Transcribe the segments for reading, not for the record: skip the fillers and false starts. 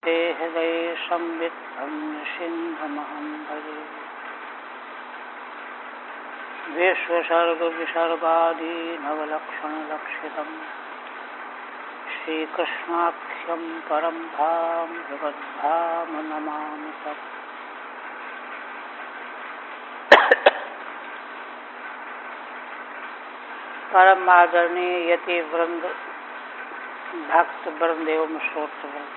ते हृदये संवित्तं सिंहमहं भजे। विश्वसर्गविसर्गादि नवलक्षणलक्षितं श्रीकृष्णाख्यं परं धाम जगद्धाम नमामि तत्। परम आदरणीय यति वृंद, भक्त वृंद एवं श्रोतृवृंद,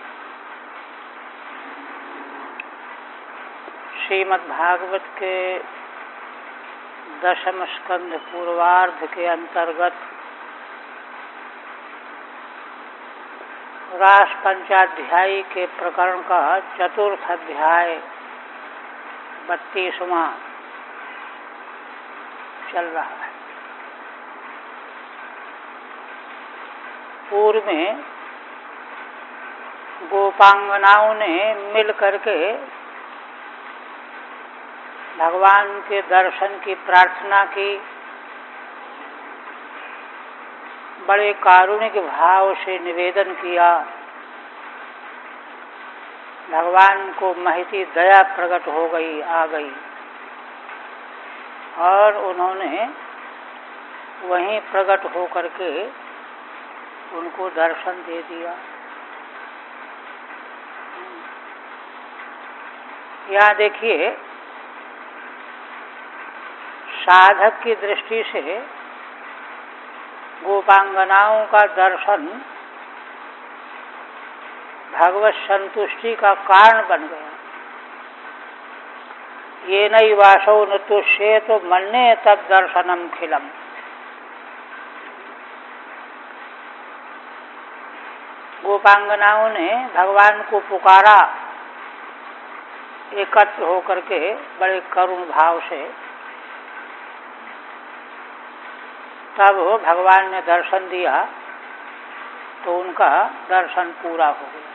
श्रीमद् भागवत के दशम स्कंध पूर्वार्ध के अंतर्गत रास पंचाध्यायी के प्रकरण का चतुर्थ अध्याय 32वां चल रहा है। पूर्व में गोपांगनाओं ने मिल करके भगवान के दर्शन की प्रार्थना की, बड़े कारुणिक भाव से निवेदन किया। भगवान को महती दया प्रकट हो गई, आ गई, और उन्होंने वहीं प्रकट होकर के उनको दर्शन दे दिया। यहाँ देखिए, साधक की दृष्टि से गोपांगनाओं का दर्शन भगवत संतुष्टि का कारण बन गया। ये नई वासो न तुष्येत मन्ये तद दर्शनम खिलम। गोपांगनाओं ने भगवान को पुकारा एकत्र होकर के बड़े करुण भाव से। तब भगवान ने दर्शन दिया तो उनका दर्शन पूरा हो गया,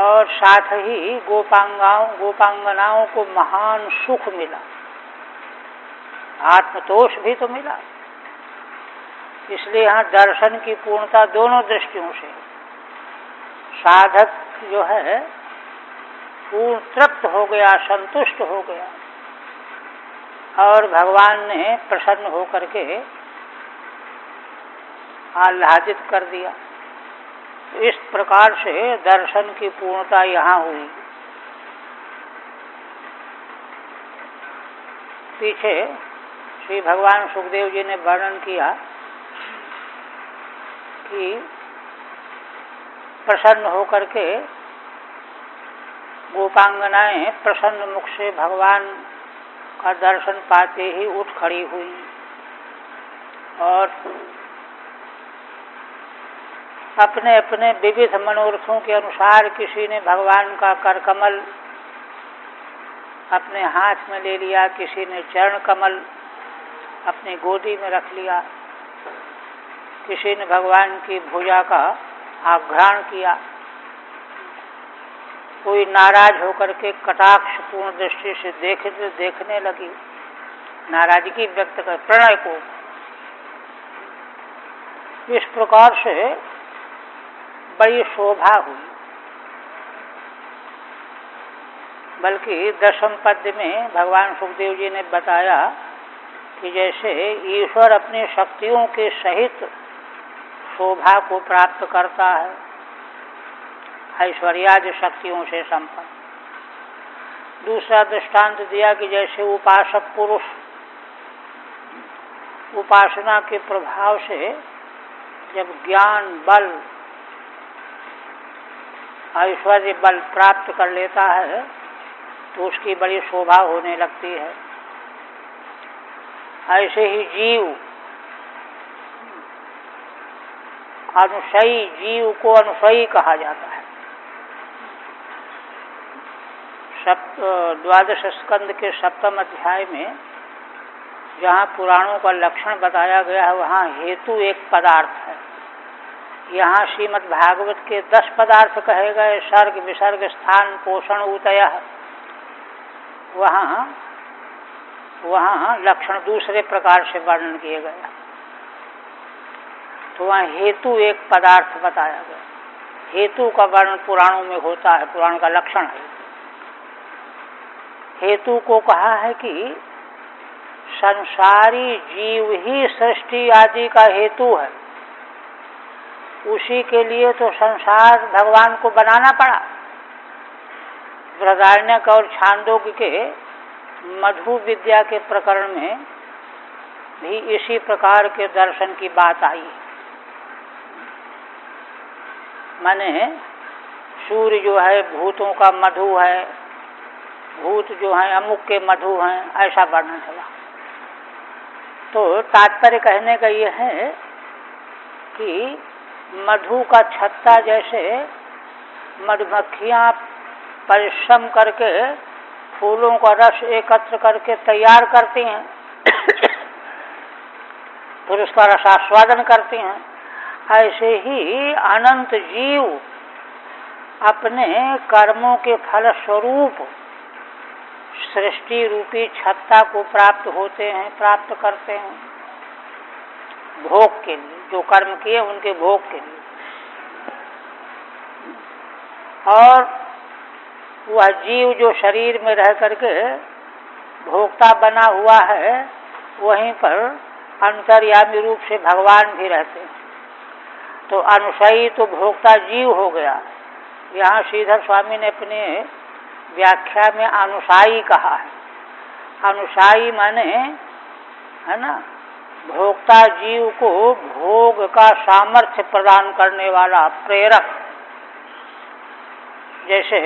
और साथ ही गोपांगनाओं को महान सुख मिला, आत्मतोष भी तो मिला। इसलिए यहाँ दर्शन की पूर्णता दोनों दृष्टियों से। साधक जो है पूर्ण तृप्त हो गया, संतुष्ट हो गया, और भगवान ने प्रसन्न होकर के आह्लादित कर दिया। इस प्रकार से दर्शन की पूर्णता यहाँ हुई। पीछे श्री भगवान सुखदेव जी ने वर्णन किया कि प्रसन्न होकर के गोपांगनाएं प्रसन्न मुख से भगवान का दर्शन पाते ही उठ खड़ी हुई, और अपने अपने विविध मनोरथों के अनुसार किसी ने भगवान का करकमल अपने हाथ में ले लिया, किसी ने चरण कमल अपनी गोदी में रख लिया, किसी ने भगवान की भुजा का आघ्राण किया, कोई नाराज होकर के कटाक्ष पूर्ण दृष्टि से देखने लगी, नाराजगी व्यक्त कर प्रणय को। इस प्रकार से बड़ी शोभा हुई। बल्कि दशम पद्य में भगवान सुखदेव जी ने बताया कि जैसे ईश्वर अपनी शक्तियों के सहित शोभा को प्राप्त करता है, ऐश्वर्यादि शक्तियों से संपन्न। दूसरा दृष्टांत दिया कि जैसे उपासक पुरुष उपासना के प्रभाव से जब ज्ञान बल, ऐश्वर्य बल प्राप्त कर लेता है तो उसकी बड़ी शोभा होने लगती है। ऐसे ही जीव, अनुसयी जीव को अनुसयी कहा जाता है। द्वादश स्कंद के सप्तम अध्याय में जहाँ पुराणों का लक्षण बताया गया है, वहाँ हेतु एक पदार्थ है। यहाँ श्रीमद् भागवत के 10 पदार्थ कहे गए, सर्ग विसर्ग स्थान पोषण उतयः। वहाँ लक्षण दूसरे प्रकार से वर्णन किए गए। तो वहाँ हेतु एक पदार्थ बताया गया। हेतु का वर्णन पुराणों में होता है, पुराण का लक्षण है। हेतु को कहा है कि संसारी जीव ही सृष्टि आदि का हेतु है, उसी के लिए तो संसार भगवान को बनाना पड़ा। बृहदारण्यक और छांदोग्य के मधु विद्या के प्रकरण में भी इसी प्रकार के दर्शन की बात आई। माने सूर्य जो है भूतों का मधु है, भूत जो है अमुक के मधु हैं, ऐसा वर्णन चला। तो तात्पर्य कहने का ये है कि मधु का छत्ता जैसे मधुमक्खियाँ परिश्रम करके फूलों का रस एकत्र करके तैयार करती हैं, फिर उसका रसास्वादन करती हैं, ऐसे ही अनंत जीव अपने कर्मों के फल स्वरूप सृष्टि रूपी छत्ता को प्राप्त होते हैं, प्राप्त करते हैं भोग के लिए, जो कर्म किए उनके भोग के लिए। और वह जीव जो शरीर में रह करके भोक्ता बना हुआ है, वहीं पर अंतर्यामी रूप से भगवान भी रहते हैं। तो अनुसायी तो भोक्ता जीव हो गया। यहाँ श्रीधर स्वामी ने अपने व्याख्या में अनुसायी कहा है। अनुसायी माने है ना, भोक्ता जीव को भोग का सामर्थ्य प्रदान करने वाला प्रेरक। जैसे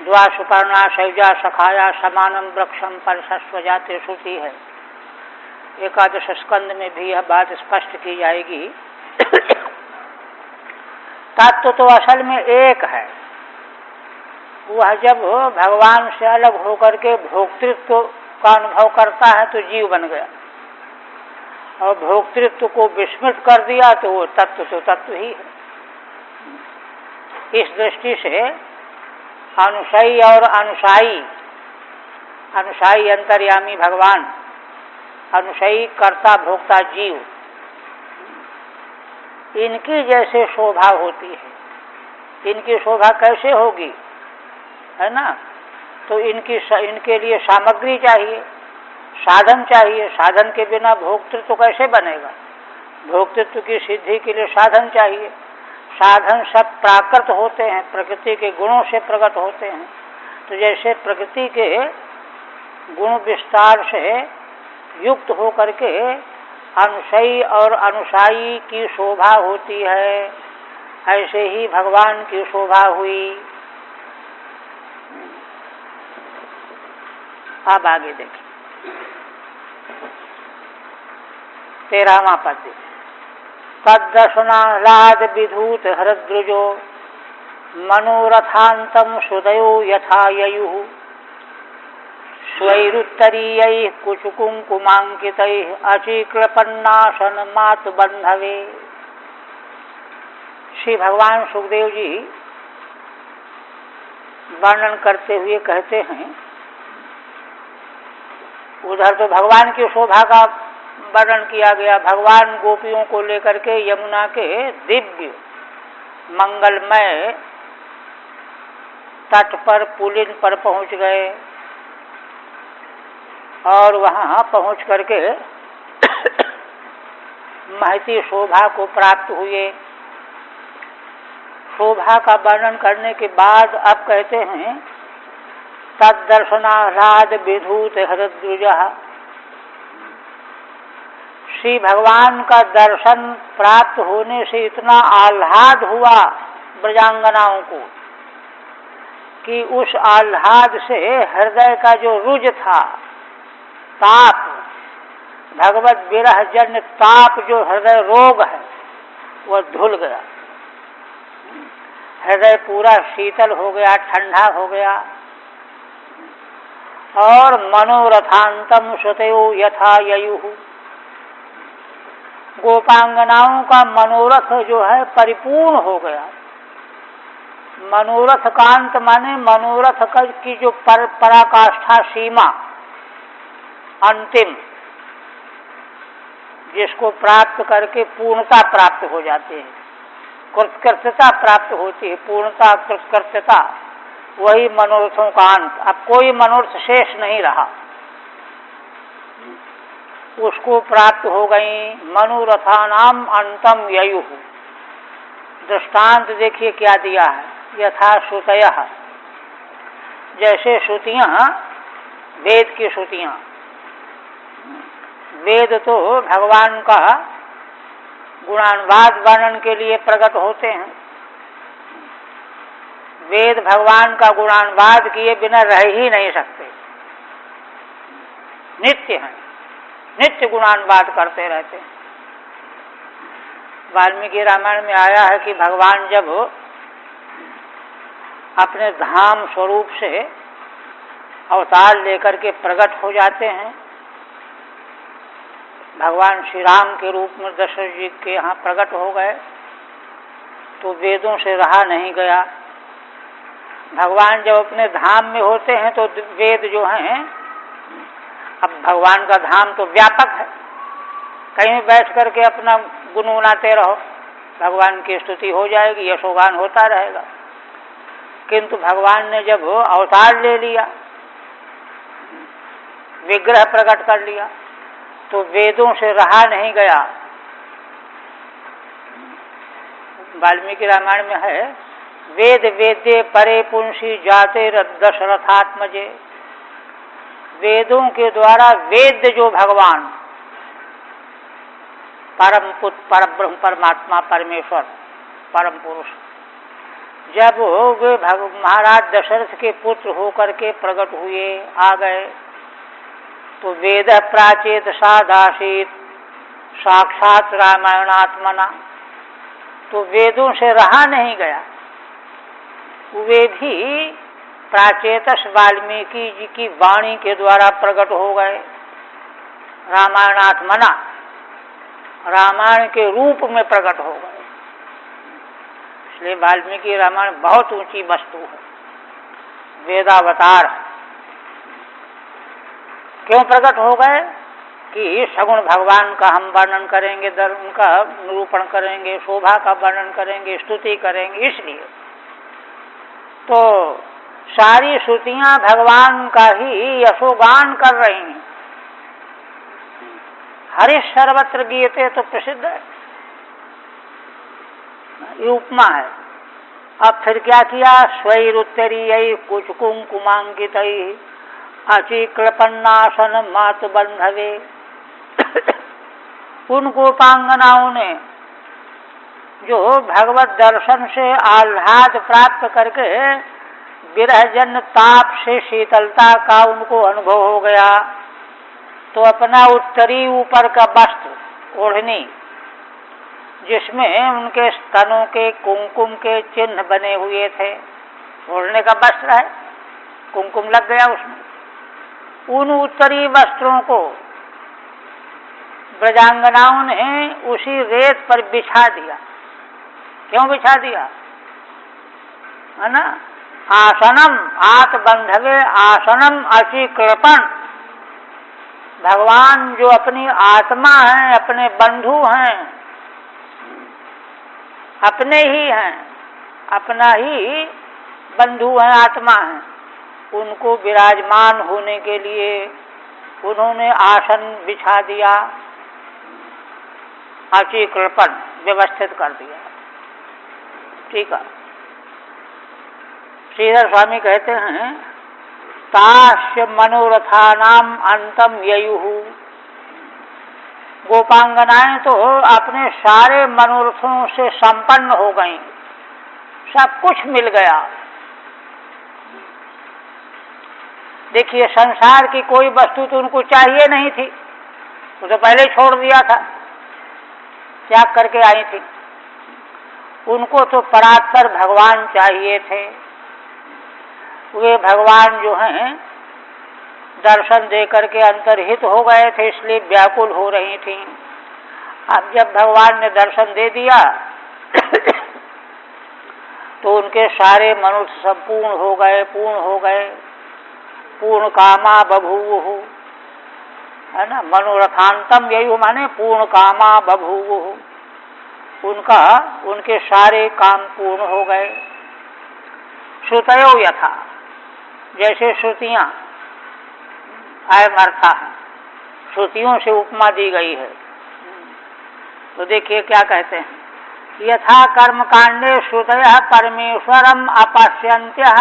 द्वा सुपर्णा शैजा सखाया समानम वृक्षम परिशस्व जाते श्रुति है, एकादश स्कंद में भी यह बात स्पष्ट की जाएगी। तत्व तो असल में एक है। वह जब भगवान से अलग होकर के भोक्तृत्व का अनुभव करता है तो जीव बन गया, और भोक्तृत्व को विस्मृत कर दिया तो वो तत्व तो तत्व ही है। इस दृष्टि से अनुसायी और अनुसायी, अनुसायी अंतर्यामी भगवान, अनुसायी कर्ता भोक्ता जीव, इनकी जैसे शोभा होती है। इनकी शोभा कैसे होगी, है ना? तो इनके लिए सामग्री चाहिए, साधन चाहिए। साधन के बिना भोक्तृत्व कैसे बनेगा? भोक्तृत्व की सिद्धि के लिए साधन चाहिए। साधन सब प्राकृत होते हैं, प्रकृति के गुणों से प्रकट होते हैं। तो जैसे प्रकृति के गुण विस्तार से युक्त होकर के अनुसायी और अनुसायी की शोभा होती है, ऐसे ही भगवान की शोभा हुई। अब आगे देखिए 13वां पद। तद्दर्शनाह्लाद विधूत हरद्रुजो मनोरथांतम सुदयो यथा ययुः स्वैरुत्तरीयैः कुचकुंकुमांकितैः अचिक्लपन्नाशन मातु बंधवे। श्री भगवान सुखदेव जी वर्णन करते हुए कहते हैं, उधर तो भगवान की शोभा का वर्णन किया गया। भगवान गोपियों को लेकर के यमुना के दिव्य मंगलमय तट पर पुलिन पर पहुंच गए, और वहां पहुंच करके महती शोभा को प्राप्त हुए। शोभा का वर्णन करने के बाद अब कहते हैं, तद्दर्शनाह्लाद विधूत हरद्रुजः। श्री भगवान का दर्शन प्राप्त होने से इतना आह्लाद हुआ ब्रजांगनाओं को कि उस आह्लाद से हृदय का जो रुज था, ताप, भगवत विरह जन्य ताप जो हृदय रोग है, वह धुल गया। हृदय पूरा शीतल हो गया, ठंडा हो गया। और मनोरथांतम सुतयो यथा ययुः, गोपांगनाओं का मनोरथ जो है परिपूर्ण हो गया। मनोरथ कांत माने मनोरथ की जो पराकाष्ठा सीमा, अंतिम, जिसको प्राप्त करके पूर्णता प्राप्त हो जाते हैं, कृतकृत्यता प्राप्त होती है, पूर्णता, कृतकृत्यता, वही मनोरथों का अंत। अब कोई मनोरथ शेष नहीं रहा, उसको प्राप्त हो गई मनोरथानाम अंतम ययुः। दृष्टांत देखिए क्या दिया है, यथा श्रुतयः, जैसे श्रुतियां, वेद की श्रुतियां, वेद तो भगवान का गुणानुवाद वर्णन के लिए प्रकट होते हैं। वेद भगवान का गुणानुवाद किए बिना रह ही नहीं सकते, नित्य हैं, नित्य गुणानुवाद करते रहते हैं। वाल्मीकि रामायण में आया है कि भगवान जब अपने धाम स्वरूप से अवतार लेकर के प्रकट हो जाते हैं, भगवान श्री राम के रूप में दशरथ जी के यहाँ प्रकट हो गए, तो वेदों से रहा नहीं गया। भगवान जब अपने धाम में होते हैं तो वेद जो हैं, अब भगवान का धाम तो व्यापक है, कहीं बैठ करके अपना गुनगुनाते रहो, भगवान की स्तुति हो जाएगी, यशोगान होता रहेगा। किंतु भगवान ने जब अवतार ले लिया, विग्रह प्रकट कर लिया, तो वेदों से रहा नहीं गया। वाल्मीकि रामायण में है, वेद वेद्ये परे पुंसी जाते दशरथात्मजे। वेदों के द्वारा वेद्य जो भगवान परम पुत्र, परब्रह्म, परमात्मा, परमेश्वर, परम पुरुष, जब वे महाराज दशरथ के पुत्र होकर के प्रकट हुए, आ गए, तो वेद प्राचेत सादासीत साक्षात रामायणात्मना, तो वेदों से रहा नहीं गया, वे भी प्राचेतस वाल्मीकि जी की वाणी के द्वारा प्रकट हो गए, रामायणात्मना, रामायण के रूप में प्रकट हो गए। इसलिए वाल्मीकि रामायण बहुत ऊंची वस्तु है, वेदावतार। क्यों प्रकट हो गए कि सगुण भगवान का हम वर्णन करेंगे, उनका निरूपण करेंगे, शोभा का वर्णन करेंगे, स्तुति करेंगे। इसलिए तो सारी श्रुतियां भगवान का ही यशोगान कर रही हैं। हरिश सर्वत्र गीयते तो प्रसिद्ध है, ये उपमा है। अब फिर क्या किया, स्वैरुत्तरीय कुछ कुंकुमांकित अचिक्लपन्नासन मातु बंधवे। उन गोपांगनाओं ने जो भगवत दर्शन से आह्लाद प्राप्त करके विरहजन्य ताप से शीतलता का उनको अनुभव हो गया, तो अपना उत्तरी ऊपर का वस्त्र, ओढ़नी, जिसमें उनके स्तनों के कुमकुम के चिन्ह बने हुए थे, ओढ़ने का वस्त्र है, कुमकुम लग गया उसमें, उन उत्तरी वस्त्रों को ब्रजांगनाओं ने उसी रेत पर बिछा दिया। क्यों बिछा दिया, है ना? आसनम आत बंधवे आसनम अचिक्लपन। भगवान जो अपनी आत्मा हैं, अपने बंधु हैं, अपने ही हैं, अपना ही बंधु हैं, आत्मा हैं, उनको विराजमान होने के लिए उन्होंने आसन बिछा दिया, अचिक्लपन व्यवस्थित कर दिया। ठीक है। श्रीधर स्वामी कहते हैं, तास्य मनोरथानाम अंतम ययुः। गोपांगनाएं तो अपने सारे मनोरथों से संपन्न हो गईं, सब कुछ मिल गया। देखिए, संसार की कोई वस्तु तो उनको चाहिए नहीं थी, वो तो पहले छोड़ दिया था, त्याग करके आई थी। उनको तो परात्पर भगवान चाहिए थे। वे भगवान जो हैं दर्शन दे करके अंतर्हित हो गए थे, इसलिए व्याकुल हो रही थी। अब जब भगवान ने दर्शन दे दिया तो उनके सारे मनुष्य संपूर्ण हो गए, पूर्ण हो गए, पूर्ण कामा बभूवुः, है ना? मनोरथांतम ययुः माने पूर्ण कामा बभूवुः। उनके सारे काम पूर्ण हो गए। श्रुतयो यथा, जैसे श्रुतियां अयमर्था है, श्रुतियों से उपमा दी गई है। तो देखिए क्या कहते हैं, यथा कर्मकांडे श्रुतयः परमेश्वरम अपश्यन्त्यः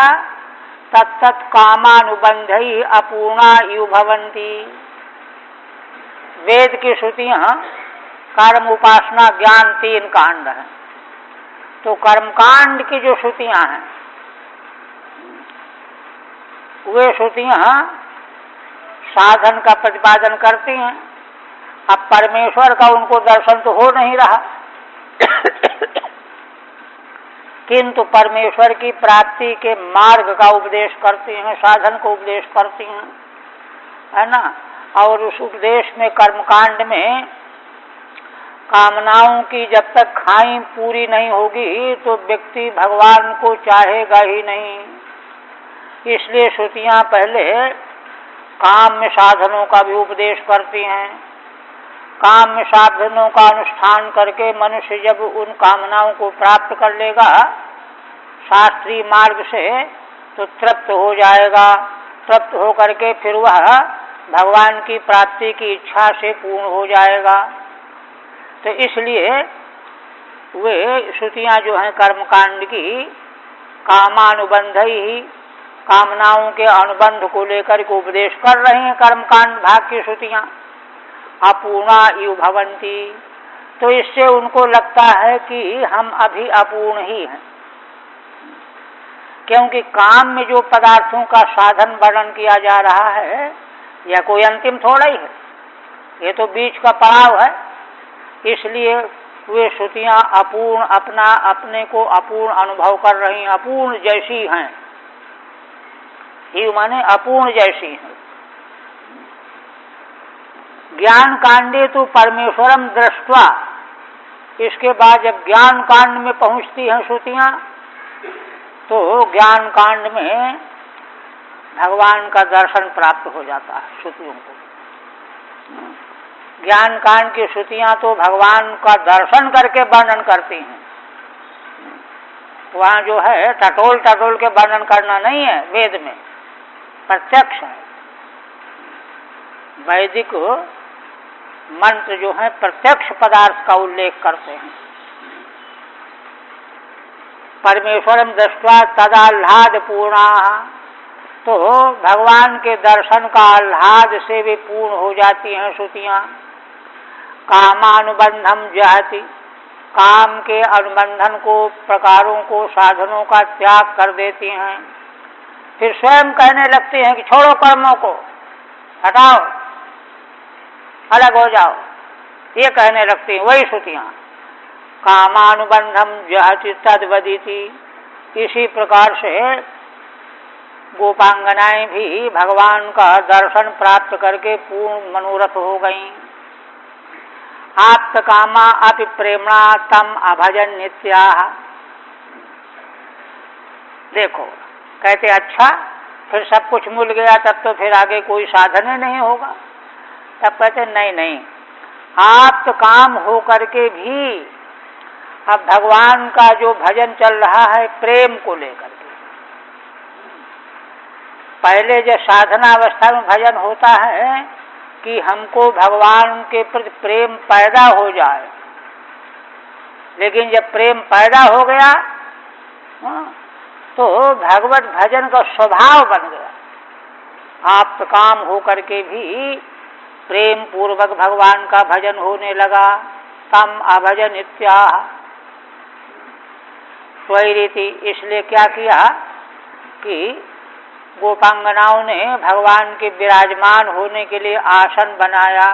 तत्तत् कामानुबंधैः अपूर्णा इव भवन्ति। वेद की श्रुतियां कर्म, उपासना, ज्ञान 3 कांड हैं। तो कर्मकांड की जो श्रुतियां हैं वे श्रुतियां साधन का प्रतिपादन करती हैं। अब परमेश्वर का उनको दर्शन तो हो नहीं रहा, किंतु परमेश्वर की प्राप्ति के मार्ग का उपदेश करती हैं, साधन को उपदेश करती हैं, है ना। और उस उपदेश में, कर्मकांड में, कामनाओं की जब तक खाई पूरी नहीं होगी तो व्यक्ति भगवान को चाहेगा ही नहीं। इसलिए श्रुतियां पहले काम में साधनों का भी उपदेश करती हैं। काम में साधनों का अनुष्ठान करके मनुष्य जब उन कामनाओं को प्राप्त कर लेगा शास्त्रीय मार्ग से, तो तृप्त हो जाएगा। तृप्त हो करके फिर वह भगवान की प्राप्ति की इच्छा से पूर्ण हो जाएगा। तो इसलिए वे श्रुतियां जो हैं कर्मकांड की, कामानुबंध ही, कामनाओं के अनुबंध को लेकर के उपदेश कर रही हैं। कर्मकांड भाग की श्रुतियां अपूर्णा इव भवन्ति। तो इससे उनको लगता है कि हम अभी अपूर्ण ही हैं, क्योंकि काम में जो पदार्थों का साधन वर्णन किया जा रहा है यह कोई अंतिम थोड़ा ही है, ये तो बीच का पड़ाव है। इसलिए वे श्रुतियां अपूर्ण, अपने को अपूर्ण अनुभव कर रही हैं, अपूर्ण जैसी हैं। ये माने अपूर्ण जैसी हैं। ज्ञान कांडे तो परमेश्वरम दृष्ट्वा, इसके बाद जब ज्ञान कांड में पहुंचती हैं श्रुतियां, तो ज्ञान कांड में भगवान का दर्शन प्राप्त हो जाता है श्रुतियों को। ज्ञान कांड की श्रुतियां तो भगवान का दर्शन करके वर्णन करती हैं। वहां जो है टटोल टटोल के वर्णन करना नहीं है, वेद में प्रत्यक्ष है। वैदिक मंत्र जो है प्रत्यक्ष पदार्थ का उल्लेख करते हैं। परमेश्वरम दृष्ट्वा तदाह्लाद पूर्णा, तो भगवान के दर्शन का आह्लाद से भी पूर्ण हो जाती हैं श्रुतियां। कामानुबंधम जहति, काम के अनुबंधन को, प्रकारों को, साधनों का त्याग कर देती हैं। फिर स्वयं कहने लगती हैं कि छोड़ो कर्मों को, हटाओ, अलग हो जाओ, ये कहने लगती हैं वही श्रुतियां। कामानुबंधम जहति तद्वदिति। इसी प्रकार से गोपांगनाएं भी भगवान का दर्शन प्राप्त करके पूर्ण मनोरथ हो गईं। आप्त कामा अपि प्रेमणा तम अभजन नित्या। देखो, कहते अच्छा फिर सब कुछ मिल गया, तब तो फिर आगे कोई साधन ही नहीं होगा। तब कहते नहीं नहीं, आप्त काम हो करके भी अब भगवान का जो भजन चल रहा है प्रेम को लेकर के। पहले जो साधना अवस्था में भजन होता है कि हमको भगवान के प्रति प्रेम पैदा हो जाए, लेकिन जब प्रेम पैदा हो गया तो भगवत भजन का स्वभाव बन गया। आप्त काम हो करके भी प्रेम पूर्वक भगवान का भजन होने लगा। तम अभजन इत्याह स्वैरीति। इसलिए क्या किया कि गोपांगनाओं ने भगवान के विराजमान होने के लिए आसन बनाया।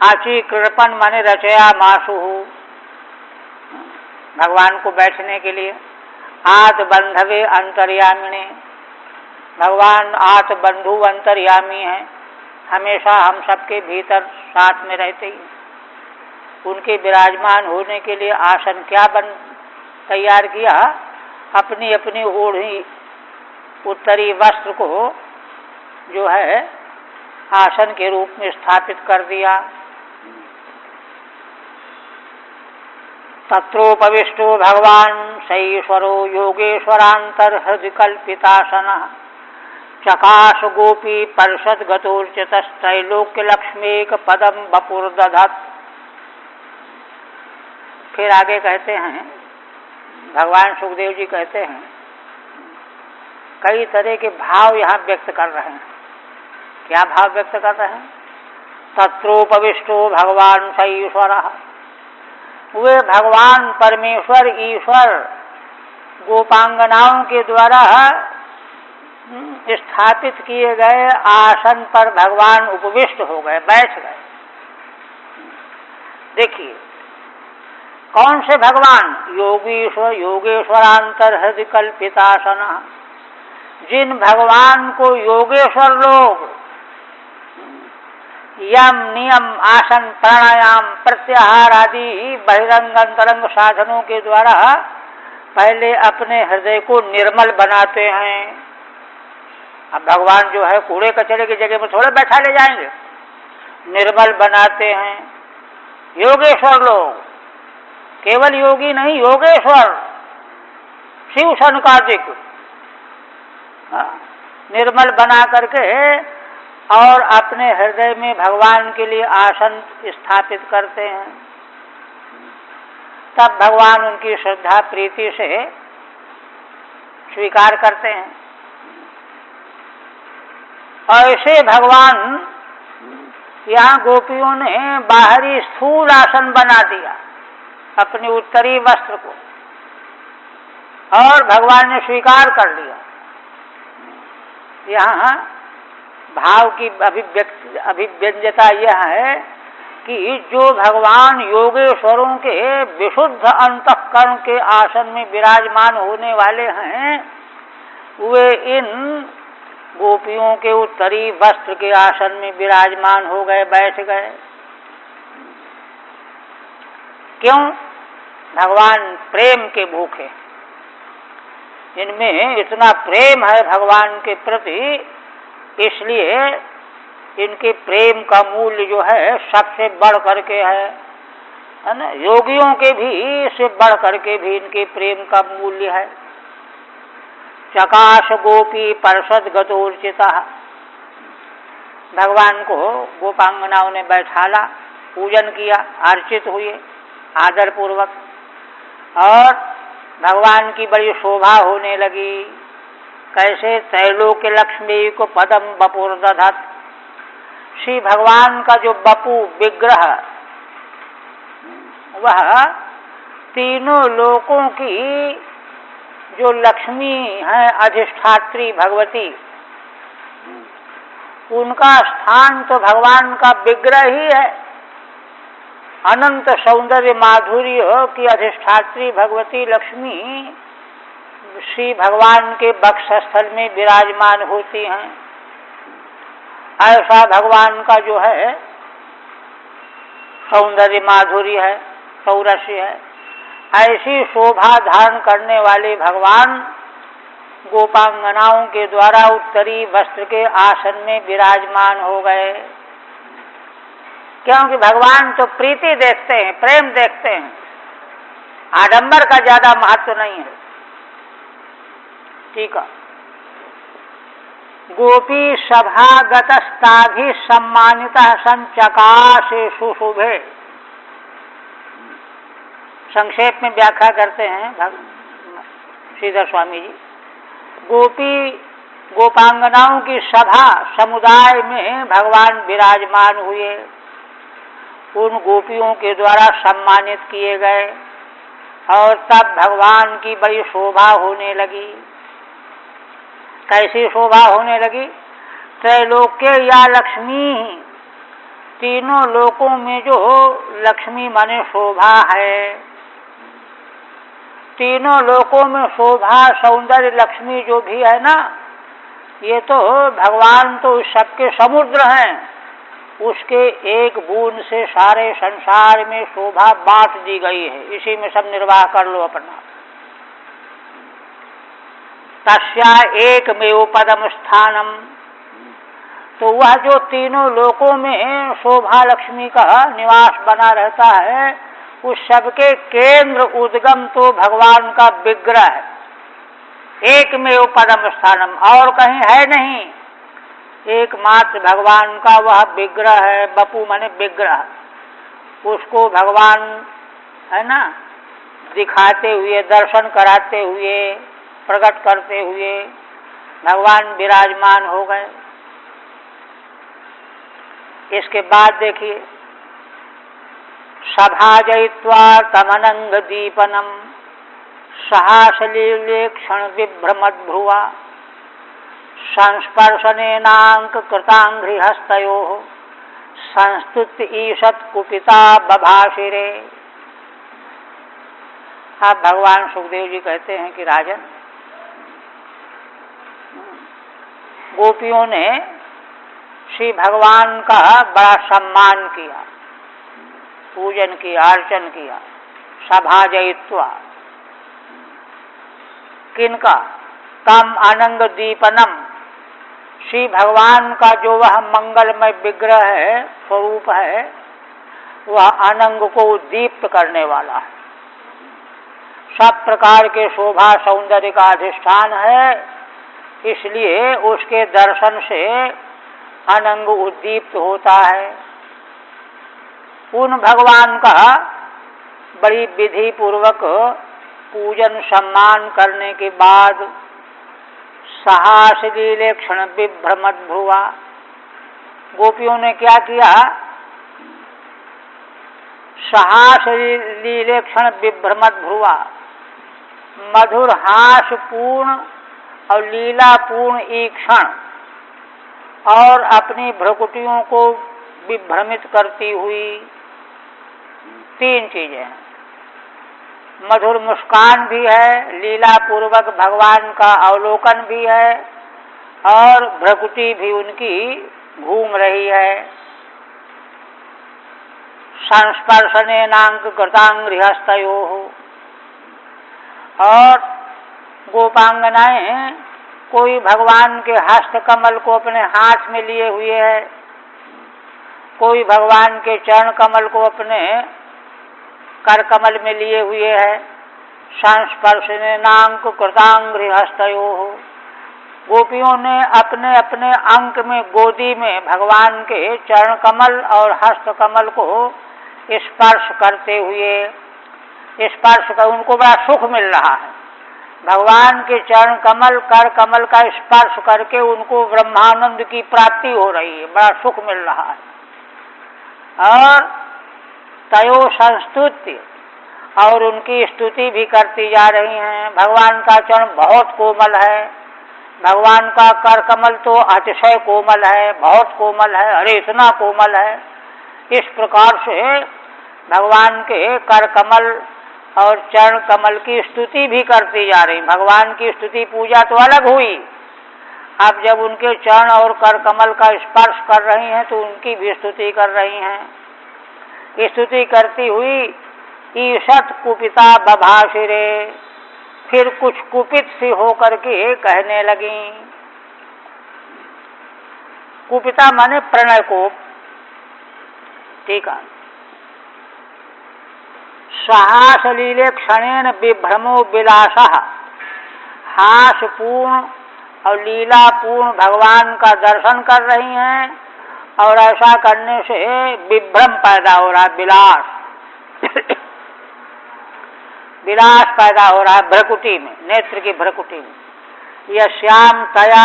आची कृपण माने रचया मासु, भगवान को बैठने के लिए। आत बंधवे अंतर्यामिने, भगवान आत बंधु अंतर्यामी हैं, हमेशा हम सबके भीतर साथ में रहते ही। उनके विराजमान होने के लिए आसन क्या तैयार किया, अपनी अपनी ओढ़ी उत्तरी वस्त्र को जो है आसन के रूप में स्थापित कर दिया। तत्रोपविष्टो भगवान सईश्वरो योगेश्वरांतर्हृदि कल्पितासन चकाश गोपी परिषद गतोर्चितैलोक्य लक्ष्मीक पदम बपुर्दधत्। फिर आगे कहते हैं, भगवान सुखदेव जी कहते हैं, कई तरह के भाव यहाँ व्यक्त कर रहे हैं। क्या भाव व्यक्त कर रहे हैं? तत्रोपविष्टो भगवान स ईश्वर, वे भगवान परमेश्वर ईश्वर गोपांगनाओं के द्वारा स्थापित किए गए आसन पर भगवान उपविष्ट हो गए, बैठ गए। देखिए कौन से भगवान? योगेश्वरांतर्हृदि कल्पितासन, जिन भगवान को योगेश्वर लोग यम नियम आसन प्राणायाम प्रत्याहार आदि बहिरंग अंतरंग साधनों के द्वारा पहले अपने हृदय को निर्मल बनाते हैं। अब भगवान जो है कूड़े कचरे की जगह में थोड़े बैठा ले जाएंगे, निर्मल बनाते हैं योगेश्वर लोग। केवल योगी नहीं, योगेश्वर शिव सनकादिक निर्मल बना करके और अपने हृदय में भगवान के लिए आसन स्थापित करते हैं। तब भगवान उनकी श्रद्धा प्रीति से स्वीकार करते हैं। ऐसे भगवान यहाँ गोपियों ने बाहरी स्थूल आसन बना दिया अपने उत्तरी वस्त्र को, और भगवान ने स्वीकार कर लिया। यहाँ भाव की अभिव्यंजता यह है कि जो भगवान योगेश्वरों के विशुद्ध अंतःकरण के आसन में विराजमान होने वाले हैं, वे इन गोपियों के उत्तरी वस्त्र के आसन में विराजमान हो गए, बैठ गए। क्यों? भगवान प्रेम के भूखे, इनमें इतना प्रेम है भगवान के प्रति, इसलिए इनके प्रेम का मूल्य जो है सबसे बढ़ करके है ना, योगियों के भी से बढ़ करके भी इनके प्रेम का मूल्य है। चकाश गोपी परषद गतोर्चिता, भगवान को गोपांगनाओं ने बैठाला, पूजन किया, अर्चित हुए आदर पूर्वक, और भगवान की बड़ी शोभा होने लगी। कैसे? त्रैलोक्य लक्ष्मी को पदम बपुर्दधत्, श्री भगवान का जो बपू विग्रह वह तीनों लोकों की जो लक्ष्मी है अधिष्ठात्री भगवती, उनका स्थान तो भगवान का विग्रह ही है। अनंत सौंदर्य माधुर्य की अधिष्ठात्री भगवती लक्ष्मी श्री भगवान के वक्षस्थल में विराजमान होती हैं। ऐसा भगवान का जो है सौंदर्य माधुर्य है, सौरस्य है। ऐसी शोभा धारण करने वाले भगवान गोपांगनाओं के द्वारा उत्तरी वस्त्र के आसन में विराजमान हो गए। क्योंकि भगवान तो प्रीति देखते हैं, प्रेम देखते हैं, आडंबर का ज्यादा महत्व नहीं है। ठीक है। गोपी सभागतस्ताभि सम्मानितः संचकाशे सुशुभे। संक्षेप में व्याख्या करते हैं श्रीधर स्वामी जी। गोपांगनाओं की सभा समुदाय में भगवान विराजमान हुए, उन गोपियों के द्वारा सम्मानित किए गए, और तब भगवान की बड़ी शोभा होने लगी। कैसी शोभा होने लगी? त्रैलोक्य या लक्ष्मी, तीनों लोकों में जो लक्ष्मी माने शोभा है, तीनों लोकों में शोभा सौंदर्य लक्ष्मी जो भी है ना, ये तो भगवान तो सबके समुद्र हैं, उसके एक बूंद से सारे संसार में शोभा बांट दी गई है। इसी में सब निर्वाह कर लो अपना। तस्या एकमेव पदम स्थानम, तो वह जो तीनों लोकों में शोभा लक्ष्मी का निवास बना रहता है, उस सबके केंद्र उद्गम तो भगवान का विग्रह है, एकमेव परम स्थानम, और कहीं है नहीं, एकमात्र भगवान का वह विग्रह है। बपू माने विग्रह, उसको भगवान है ना दिखाते हुए, दर्शन कराते हुए, प्रकट करते हुए भगवान विराजमान हो गए। इसके बाद देखिए, सभाजयित्वा तमनंग दीपनम सहासलीलेक्षण विभ्रमद्भ्रुवा संस्पर्शनेनांक कृतांघ्रिहस्तयोः संस्तुत्य ईषत् कुपिता बभाषिरे। अब भगवान सुखदेव जी कहते हैं कि राजन, गोपियों ने श्री भगवान का बड़ा सम्मान किया, पूजन किया, अर्चन किया। सभाजयित्वा, किनका? तम अनंग दीपनम, श्री भगवान का जो वह मंगलमय विग्रह है, स्वरूप है, वह अनंग को दीप्त करने वाला है, सब प्रकार के शोभा सौंदर्य का अधिष्ठान है। इसलिए उसके दर्शन से अनंग उद्दीप्त होता है। उन भगवान का बड़ी विधि पूर्वक पूजन सम्मान करने के बाद सहासलीलेक्षण विभ्रमद्भ्रुवा, गोपियों ने क्या किया? सहासलीलेक्षण विभ्रमद्भ्रुवा, मधुर हासपूर्ण और लीलापूर्ण ईक्षण और अपनी भ्रुकुटियों को विभ्रमित करती हुई, तीन चीजें हैं। मधुर मुस्कान भी है, लीला पूर्वक भगवान का अवलोकन भी है, और भ्रुकुटी भी उनकी घूम रही है। संस्पर्शनेनांक कृतांघ्रिहस्तयोः, और गोपांगनाएं कोई भगवान के हस्त कमल को अपने हाथ में लिए हुए है, कोई भगवान के चरण कमल को अपने कर कमल में लिए हुए है। संस्पर्शनेनांक कृतांघ्रिहस्तयोः, गोपियों ने अपने अपने अंक में, गोदी में भगवान के चरण कमल और हस्त कमल को स्पर्श करते हुए, स्पर्श कर उनको बड़ा सुख मिल रहा है। भगवान के चरण कमल, कर कमल का स्पर्श करके उनको ब्रह्मानंद की प्राप्ति हो रही है, बड़ा सुख मिल रहा है। और तयो संस्तुति, और उनकी स्तुति भी करती जा रही हैं। भगवान का चरण बहुत कोमल है, भगवान का कर कमल तो अतिशय कोमल है, बहुत कोमल है, अरे इतना कोमल है। इस प्रकार से भगवान के कर कमल और चरण कमल की स्तुति भी करती जा रही। भगवान की स्तुति पूजा तो अलग हुई, अब जब उनके चरण और कर कमल का स्पर्श कर रही हैं तो उनकी भी स्तुति कर रही हैं। स्तुति करती हुई ईषत् कुपिता बभाषिरे, फिर कुछ कुपित सी होकर के कहने लगी। कुपिता माने प्रणय कोप। ठीक है। सहासलीले क्षणेन विभ्रमो विलासः, हासपूर्ण और लीलापूर्ण भगवान का दर्शन कर रही हैं, और ऐसा करने से विभ्रम पैदा हो रहा है, विलास विलास पैदा हो रहा है भ्रकुटी में, नेत्र की भ्रकुटी में। यह श्याम तया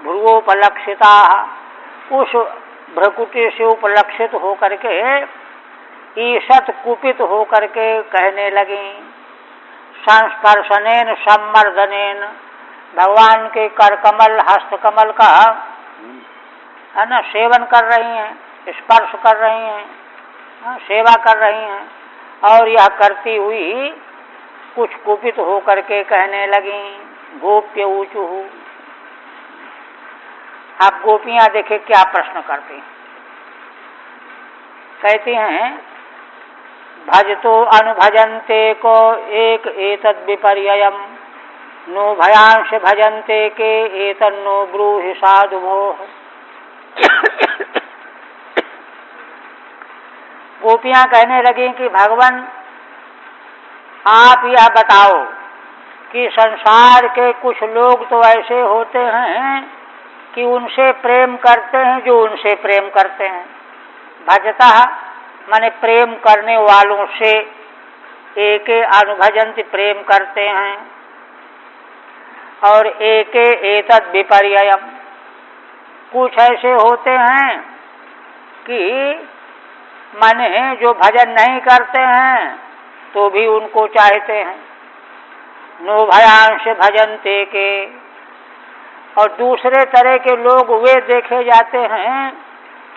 भ्रुवोपलक्षिता, उस भ्रकुटी से उपलक्षित होकर के ईषत् कुपित होकर के कहने लगी। संस्पर्शनेन सम्मर्दनेन, भगवान के कर कमल हस्त कमल का है ना सेवन कर रही हैं, स्पर्श कर रही हैं, सेवा कर रही हैं, और यह करती हुई कुछ कुपित होकर के कहने लगी। गोप्य ऊचु, आप गोपियां देखे क्या प्रश्न करती हैं। कहती हैं भजतो अनुभजन्ते को एक एतद् विपर्ययम्, नो भयांश भजन्ते के एतन्नो ब्रूहि साधु भोः। गोपियां कहने लगी कि भगवान आप यह बताओ कि संसार के कुछ लोग तो ऐसे होते हैं कि उनसे प्रेम करते हैं जो उनसे प्रेम करते हैं। भजता माने प्रेम करने वालों से, एके अनुभजन्ति प्रेम करते हैं, और एके एतद् विपर्ययम्। कुछ ऐसे होते हैं कि माने जो भजन नहीं करते हैं तो भी उनको चाहते हैं। नो भयांश भजन्ते के। और दूसरे तरह के लोग वे देखे जाते हैं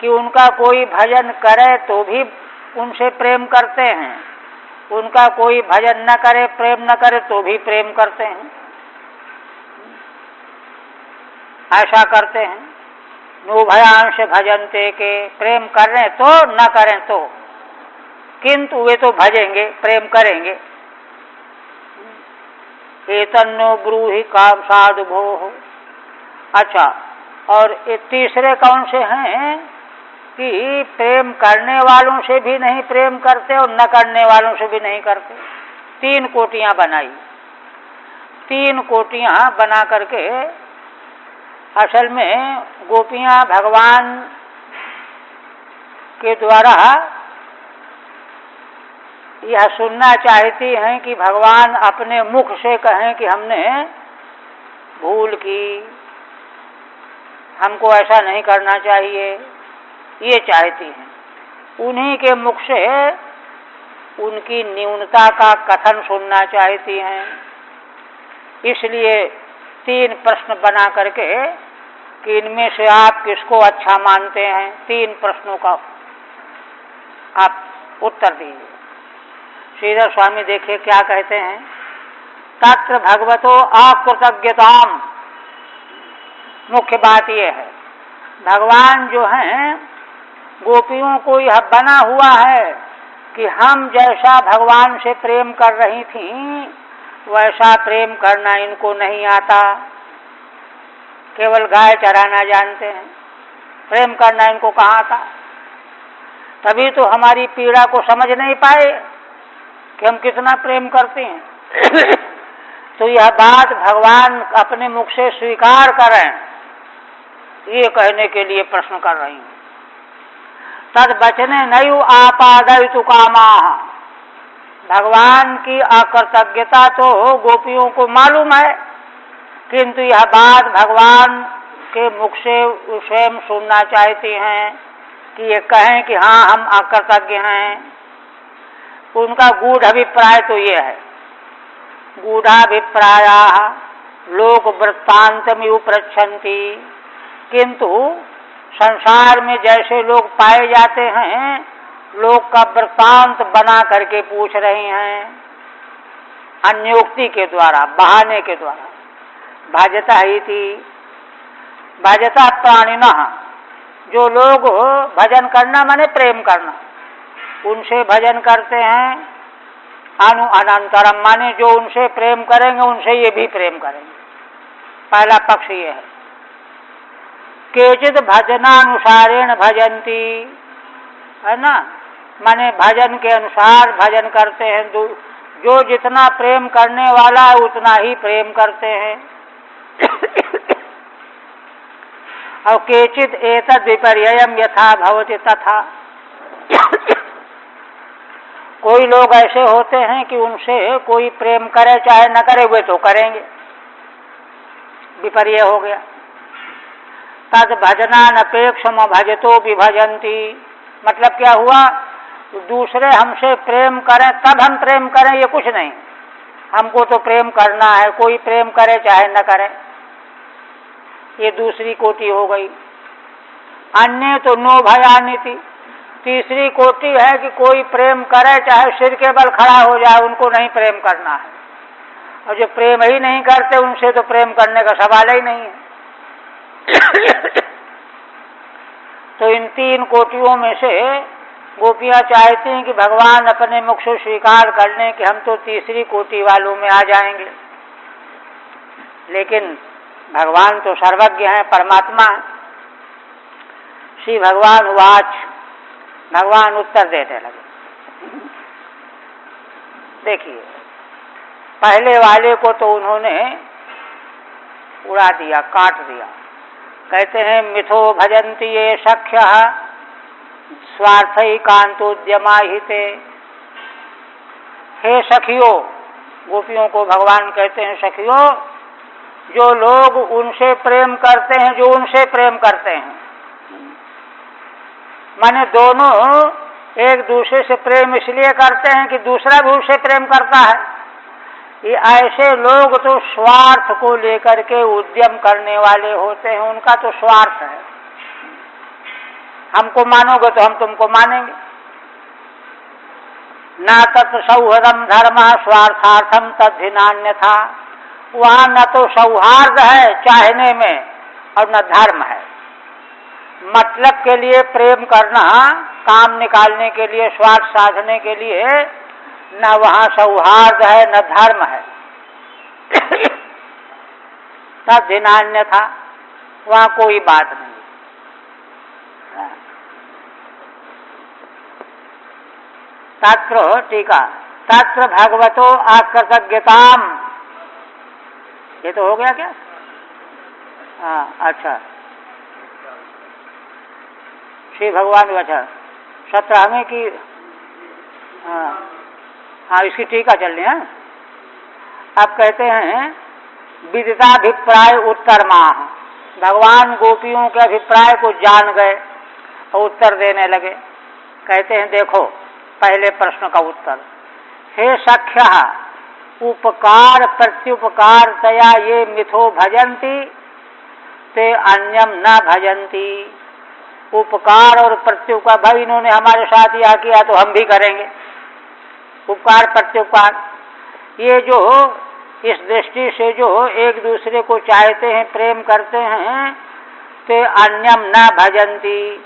कि उनका कोई भजन करे तो भी उनसे प्रेम करते हैं, उनका कोई भजन न करे, प्रेम न करे तो भी प्रेम करते हैं। ऐसा करते हैं। नोभयांश भजन्ते के, प्रेम करें तो न करें तो, किंतु वे तो भजेंगे, प्रेम करेंगे। एतन्नो ब्रूहि काम साधु भो। अच्छा, और ये तीसरे कौन से हैं कि प्रेम करने वालों से भी नहीं प्रेम करते और न करने वालों से भी नहीं करते। 3 कोटियां बनाई। 3 कोटियां बना करके असल में गोपियां भगवान के द्वारा यह सुनना चाहती हैं कि भगवान अपने मुख से कहें कि हमने भूल की, हमको ऐसा नहीं करना चाहिए, ये चाहती हैं। उन्हीं के मुख से उनकी न्यूनता का कथन सुनना चाहती हैं। इसलिए 3 प्रश्न बना करके कि इनमें से आप किसको अच्छा मानते हैं, 3 प्रश्नों का आप उत्तर दीजिए। श्रीधर स्वामी देखिए क्या कहते हैं। तत्र भगवतो अकृतज्ञताम। मुख्य बात यह है, भगवान जो हैं गोपियों को यह बना हुआ है कि हम जैसा भगवान से प्रेम कर रही थीं वैसा प्रेम करना इनको नहीं आता। केवल गाय चराना जानते हैं, प्रेम करना इनको कहाँ आता। तभी तो हमारी पीड़ा को समझ नहीं पाए कि हम कितना प्रेम करते हैं। तो यह बात भगवान अपने मुख से स्वीकार करें, ये कहने के लिए प्रश्न कर रही हूं। तद बचने नयु आपादयतु कामाः। भगवान की अकृतज्ञता तो गोपियों को मालूम है, किंतु यह बात भगवान के मुख से स्वयं सुनना चाहती हैं कि ये कहें कि हाँ हम अकृतज्ञ हैं। उनका गूढ़ अभिप्राय तो ये है, गूढ़ाभिप्रायाः लोक वृत्तान्तमिव पृच्छन्ति। किंतु संसार में जैसे लोग पाए जाते हैं, लोग का वृत्तांत बना करके पूछ रहे हैं, अन्योक्ति के द्वारा, बहाने के द्वारा। भजता इति, भजता प्राणिनः। जो लोग भजन करना माने प्रेम करना, उनसे भजन करते हैं। अनु अनंतरम माने जो उनसे प्रेम करेंगे उनसे ये भी प्रेम करेंगे। पहला पक्ष ये है। केचित भजनानुसारेण भजन्ति, है ना, माने भजन के अनुसार भजन करते हैं। जो जितना प्रेम करने वाला है उतना ही प्रेम करते हैं। और केचित एतद् विपर्ययम् यथा भवति तथा। कोई लोग ऐसे होते हैं कि उनसे कोई प्रेम करे चाहे न करे वे तो करेंगे, विपर्य हो गया। तद भजनानपेक्षम भजतो विभजन्ति। मतलब क्या हुआ, दूसरे हमसे प्रेम करें तब हम प्रेम करें ये कुछ नहीं, हमको तो प्रेम करना है, कोई प्रेम करे चाहे न करे, ये दूसरी कोटि हो गई। अन्य तो नो भयानिति। तीसरी कोटि है कि कोई प्रेम करे चाहे सिर के बल खड़ा हो जाए, उनको नहीं प्रेम करना है। और जो प्रेम ही नहीं करते उनसे तो प्रेम करने का सवाल ही नहीं है। तो इन 3 कोटियों में से गोपियां चाहती हैं कि भगवान अपने मुख से स्वीकार कर लें कि हम तो तीसरी कोटि वालों में आ जाएंगे। लेकिन भगवान तो सर्वज्ञ हैं, परमात्मा है। श्री भगवान वाच, भगवान उत्तर देने लगे। देखिए पहले वाले को तो उन्होंने उड़ा दिया, काट दिया। कहते हैं मिथो भजन्ति ये सख्य स्वार्थैकान्तोद्यमाहिते। हे सखियों, गोपियों को भगवान कहते हैं सखियों, जो लोग उनसे प्रेम करते हैं, जो उनसे प्रेम करते हैं, माने दोनों एक दूसरे से प्रेम इसलिए करते हैं कि दूसरा भी उससे प्रेम करता है। ये ऐसे लोग तो स्वार्थ को लेकर के उद्यम करने वाले होते हैं, उनका तो स्वार्थ है। हमको मानोगे तो हम तुमको मानेंगे। न तत् सौहृदम धर्म स्वार्थार्थम तद्धि नान्यथा। वहां न तो सौहार्द है चाहने में और न धर्म है। मतलब के लिए प्रेम करना, काम निकालने के लिए, स्वार्थ साधने के लिए, न वहां सौहार्द है न धर्म है। तद्धि नान्यथा, वहां कोई बात नहीं। तत्र टीका तत्र भगवतो आकृतज्ञताम। ये तो हो गया क्या? हाँ, अच्छा, श्री भगवान। अच्छा, 17वें की, हाँ इसकी टीका चलनी है। अब कहते हैं विदिताभिप्राय उत्तरमा। भगवान गोपियों के अभिप्राय को जान गए और उत्तर देने लगे। कहते हैं देखो पहले प्रश्न का उत्तर। हे सख्या उपकार प्रत्युपकारतया ये मिथो भजन्ति ते अन्यम न भजन्ति। उपकार और प्रत्युपकार, भाई इन्होंने हमारे साथ यह किया तो हम भी करेंगे। उपकार प्रत्युपकार, ये जो इस दृष्टि से जो एक दूसरे को चाहते हैं, प्रेम करते हैं, ते अन्यम न भजन्ति,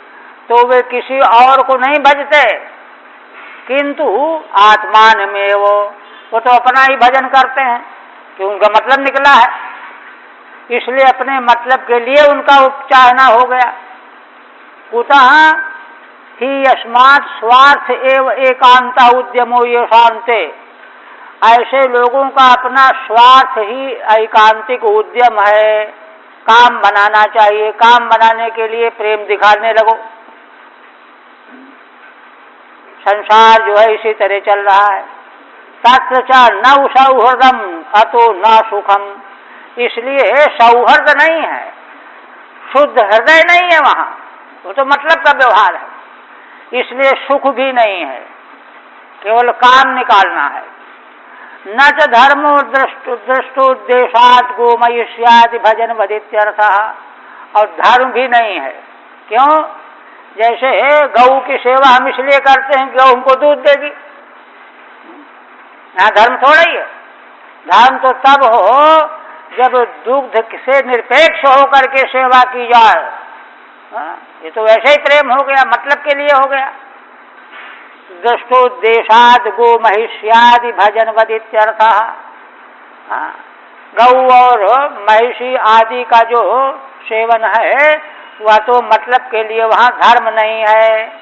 तो वे किसी और को नहीं भजते, किंतु आत्मान में वो तो अपना ही भजन करते हैं कि उनका मतलब निकला है, इसलिए अपने मतलब के लिए उनका चाहना हो गया। कुतः ही यस्मात् स्वार्थ एव एकांता उद्यमो ये शांते। ऐसे लोगों का अपना स्वार्थ ही एकांतिक उद्यम है। काम बनाना चाहिए, काम बनाने के लिए प्रेम दिखाने लगो। संसार जो है इसी तरह चल रहा है। तत्र च न सौहृदम अतो न सुखम। इसलिए सौहृद नहीं है, शुद्ध हृदय नहीं है वहां, वो तो मतलब का व्यवहार है। इसलिए सुख भी नहीं है, केवल काम निकालना है। न च धर्मो दृष्टोद्देशात् गोमयिष्यादि भजन वदित्यर्थ। और धर्म भी नहीं है। क्यों? जैसे गऊ की सेवा हम इसलिए करते हैं कि गऊ हमको दूध देगी। यहाँ धर्म थोड़ा ही है। धर्म तो तब हो जब दुग्ध से निरपेक्ष होकर के सेवा की जाए। ये तो वैसे ही प्रेम हो गया, मतलब के लिए हो गया। दृष्टोद्देशाद गो महिष्यादि भजन वदित्यर्थ। गौ और महिषी आदि का जो सेवन है वह तो मतलब के लिए, वहां धर्म नहीं है।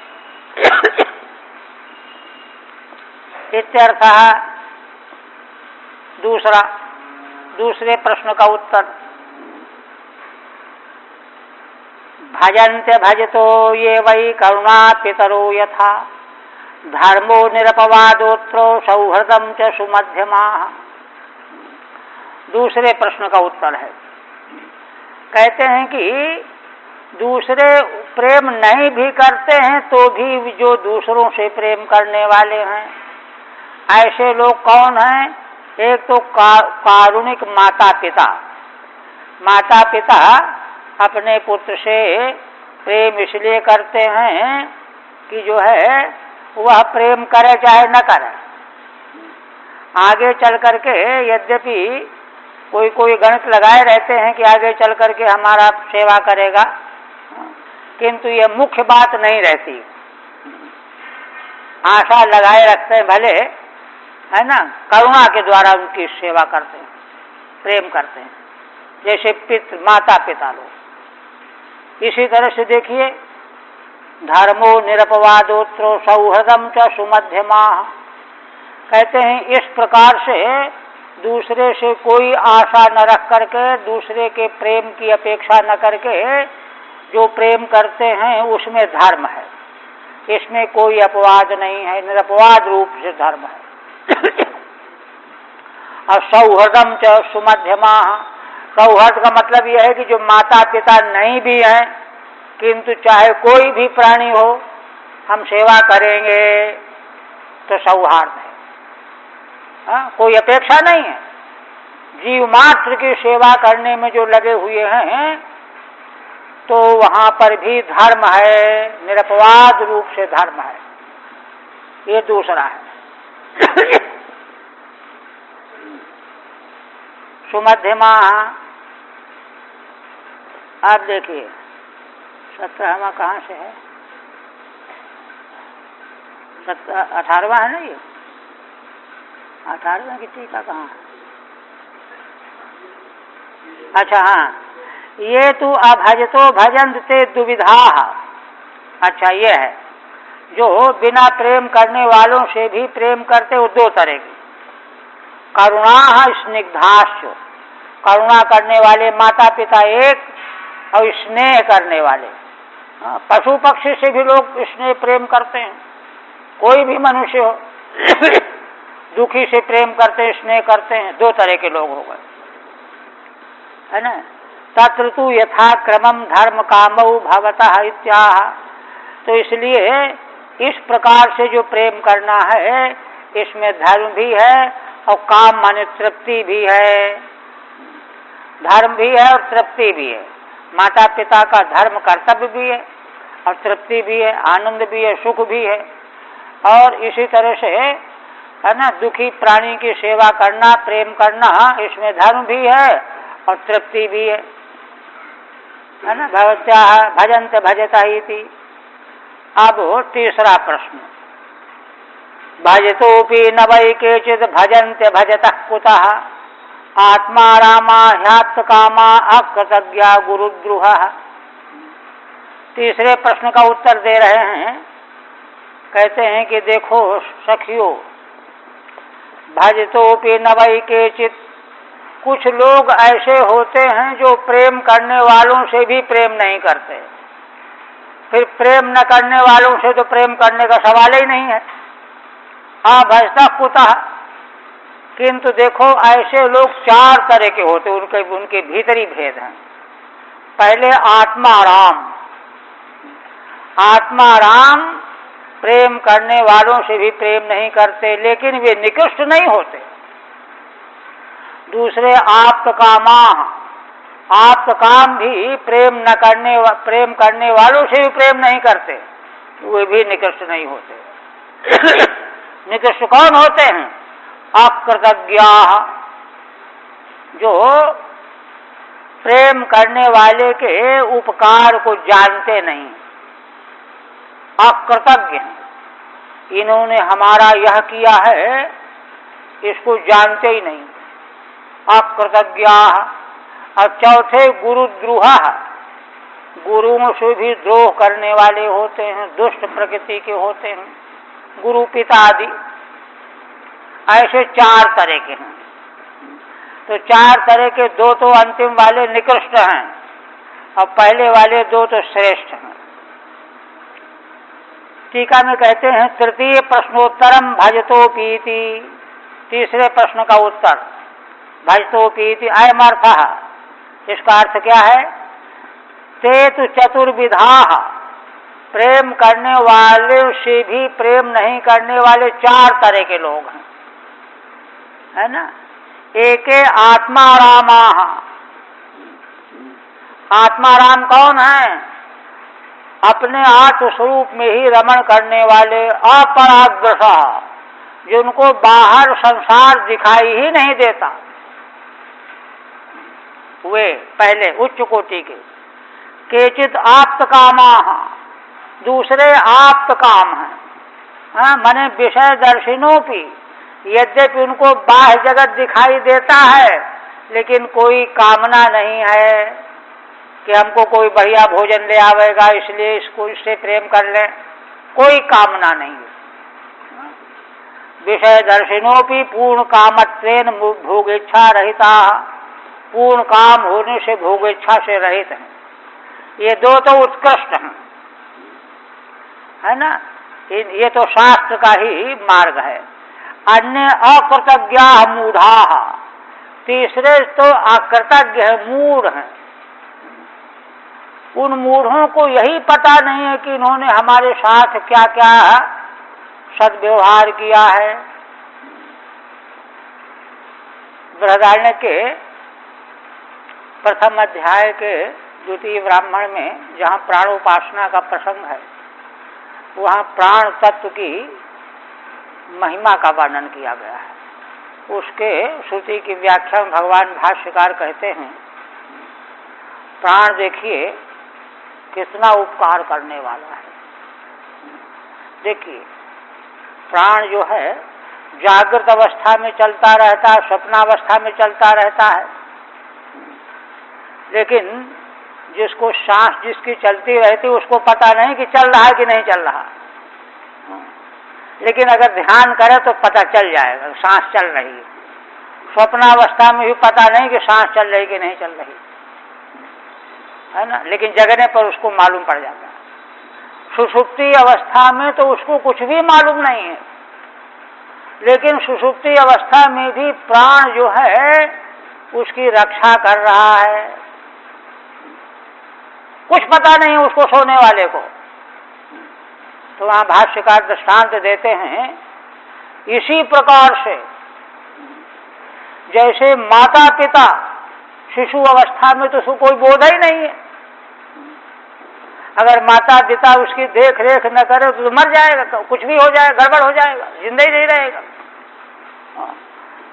इत्यर्थ। दूसरे प्रश्न का उत्तर। भजन्ते भजतो ये वै करुणा पितरो यथा धर्मो निरपवादोत्रो सौहृदम च सुमध्यमा। दूसरे प्रश्न का उत्तर है। कहते हैं कि दूसरे प्रेम नहीं भी करते हैं तो भी जो दूसरों से प्रेम करने वाले हैं, ऐसे लोग कौन हैं? एक तो कारुणिक माता पिता। माता पिता अपने पुत्र से प्रेम इसलिए करते हैं कि जो है वह प्रेम करे चाहे न करे। आगे चल करके यद्यपि कोई गणित लगाए रहते हैं कि आगे चल करके हमारा सेवा करेगा, किंतु ये मुख्य बात नहीं रहती। आशा लगाए रखते हैं भले, है ना, करुणा के द्वारा उनकी सेवा करते हैं, प्रेम करते हैं, जैसे माता पिता लोग। इसी तरह से देखिए, धर्मो निरपवादोत्रो सौहृदम च सुमध्यमा। कहते हैं इस प्रकार से दूसरे से कोई आशा न रख करके, दूसरे के प्रेम की अपेक्षा न करके जो प्रेम करते हैं उसमें धर्म है, इसमें कोई अपवाद नहीं है, निरपवाद रूप से धर्म है। और सौहृदम च सुमध्यमा, सौहृद का मतलब यह है कि जो माता पिता नहीं भी हैं किंतु चाहे कोई भी प्राणी हो हम सेवा करेंगे तो सौहार्द है। कोई अपेक्षा नहीं है, जीव मात्र की सेवा करने में जो लगे हुए हैं तो वहां पर भी धर्म है, निरपवाद रूप से धर्म है। ये दूसरा है। सुमध्यमा, आप देखिए 17वां कहाँ से है, 18वां है ना, ये 18वें की टीका कहाँ है? अच्छा हाँ, ये तो अभजतो भजन्त ते दुविधा। अच्छा ये है, जो बिना प्रेम करने वालों से भी प्रेम करते वो दो तरह की। करुणा स्निग्धाश्च, करुणा करने वाले माता पिता एक, और स्नेह करने वाले पशु पक्षी से भी लोग स्नेह प्रेम करते हैं, कोई भी मनुष्य हो दुखी से प्रेम करते हैं, स्नेह करते हैं, दो तरह के लोग हो गए, है ना। तत्र तु यथा क्रमम धर्म कामौ भवतः इत्याह, तो इसलिए इस प्रकार से जो प्रेम करना है इसमें धर्म भी है और काम माने तृप्ति भी है, धर्म भी है और तृप्ति भी है। माता पिता का धर्म कर्तव्य भी है और तृप्ति भी है, आनंद भी है, सुख भी है। और इसी तरह से है ना, दुखी प्राणी की सेवा करना, प्रेम करना, इसमें धर्म भी है और तृप्ति भी है ना। भवत्या भजन्त भजता इति। अब तीसरा प्रश्न, भजतोपि न वै केचित् भजन्ते भजतः कुतः आत्मा रामा ह्याप्त कामा अकृतज्ञा गुरुद्रुहः। तीसरे प्रश्न का उत्तर दे रहे हैं, कहते हैं कि देखो सखियों, भजतोपि न वै केचित्, कुछ लोग ऐसे होते हैं जो प्रेम करने वालों से भी प्रेम नहीं करते, फिर प्रेम न करने वालों से तो प्रेम करने का सवाल ही नहीं है। भजता कुतः, किंतु देखो ऐसे लोग चार तरह के होते, उनके भीतरी भेद हैं। पहले आत्माराम, आत्माराम प्रेम करने वालों से भी प्रेम नहीं करते लेकिन वे निकृष्ट नहीं होते। दूसरे आप्तकामा, आप्तकाम भी प्रेम करने वालों से भी प्रेम नहीं करते, वे भी निकृष्ट नहीं होते। निकृष्ट कौन होते हैं? अकृतज्ञा, जो प्रेम करने वाले के उपकार को जानते नहीं, अकृतज्ञ। इन्होंने हमारा यह किया है इसको जानते ही नहीं, अकृतज्ञा। और चौथे गुरुद्रोह, गुरुओं से भी द्रोह करने वाले होते हैं, दुष्ट प्रकृति के होते हैं, गुरु पिता आदि। ऐसे चार तरह के हैं। तो चार तरह के दो तो अंतिम वाले निकृष्ट हैं और पहले वाले दो तो श्रेष्ठ हैं। टीका में कहते हैं तृतीय प्रश्नोत्तरम भजतोपीति, तीसरे प्रश्न का उत्तर भजतोपीति अयम अर्थः, इसका अर्थ क्या है? ते तु चतुर्विधा, प्रेम करने वाले से भी प्रेम नहीं करने वाले चार तरह के लोग हैं, है ना। एके आत्मारामा, आत्माराम कौन है? अपने आत्मस्वरूप में ही रमण करने वाले, अपराग्रसा, जिनको बाहर संसार दिखाई ही नहीं देता, वे पहले उच्च कोटि के। केचित आप्तकामा, दूसरे आप्तकाम हैं, माने विषय दर्शिनों की, यद्यपि उनको बाह्य जगत दिखाई देता है लेकिन कोई कामना नहीं है कि हमको कोई बढ़िया भोजन ले आवेगा इसलिए इससे प्रेम कर लें, कोई कामना नहीं है। विषय दर्शिनोपि पूर्ण कामत्वेन भोगेच्छा रहिता, पूर्ण काम होने से भोगेच्छा से रहित हैं। ये दो तो उत्कृष्ट हैं, है ना। ये तो शास्त्र का ही मार्ग है। अन्य अकृतज्ञा मूढ़ा, तीसरे तो अकृतज्ञ है, मूढ़ हैं। उन मूढ़ों को यही पता नहीं है कि इन्होंने हमारे साथ क्या क्या सद्व्यवहार किया है। बृहदारण्यक के प्रथम अध्याय के द्वितीय ब्राह्मण में जहाँ प्राणोपासना का प्रसंग है, वहाँ प्राण तत्व की महिमा का वर्णन किया गया है। उसके श्रुति की व्याख्या में भगवान भाष्यकार कहते हैं, प्राण देखिए कितना उपकार करने वाला है। देखिए प्राण जो है जागृत अवस्था में चलता रहता है, स्वप्नावस्था में चलता रहता है, लेकिन जिसको सांस जिसकी चलती रहती है उसको पता नहीं कि चल रहा है कि नहीं चल रहा, लेकिन अगर ध्यान करे तो पता चल जाएगा सांस चल रही है। स्वप्नावस्था में भी पता नहीं कि सांस चल रही कि नहीं चल रही, है ना, लेकिन जगने पर उसको मालूम पड़ जाता है। सुषुप्ति अवस्था में तो उसको कुछ भी मालूम नहीं है, लेकिन सुषुप्ति अवस्था में भी प्राण जो है उसकी रक्षा कर रहा है। कुछ पता नहीं उसको सोने वाले को। तो वहां भाष्यकार दृष्टांत देते हैं, इसी प्रकार से जैसे माता पिता शिशु अवस्था में तो उसको कोई बोध ही नहीं है, अगर माता पिता उसकी देख रेख न करे तो मर जाएगा, तो कुछ भी हो जाएगा, गड़बड़ हो जाएगा, जिंदा ही नहीं रहेगा।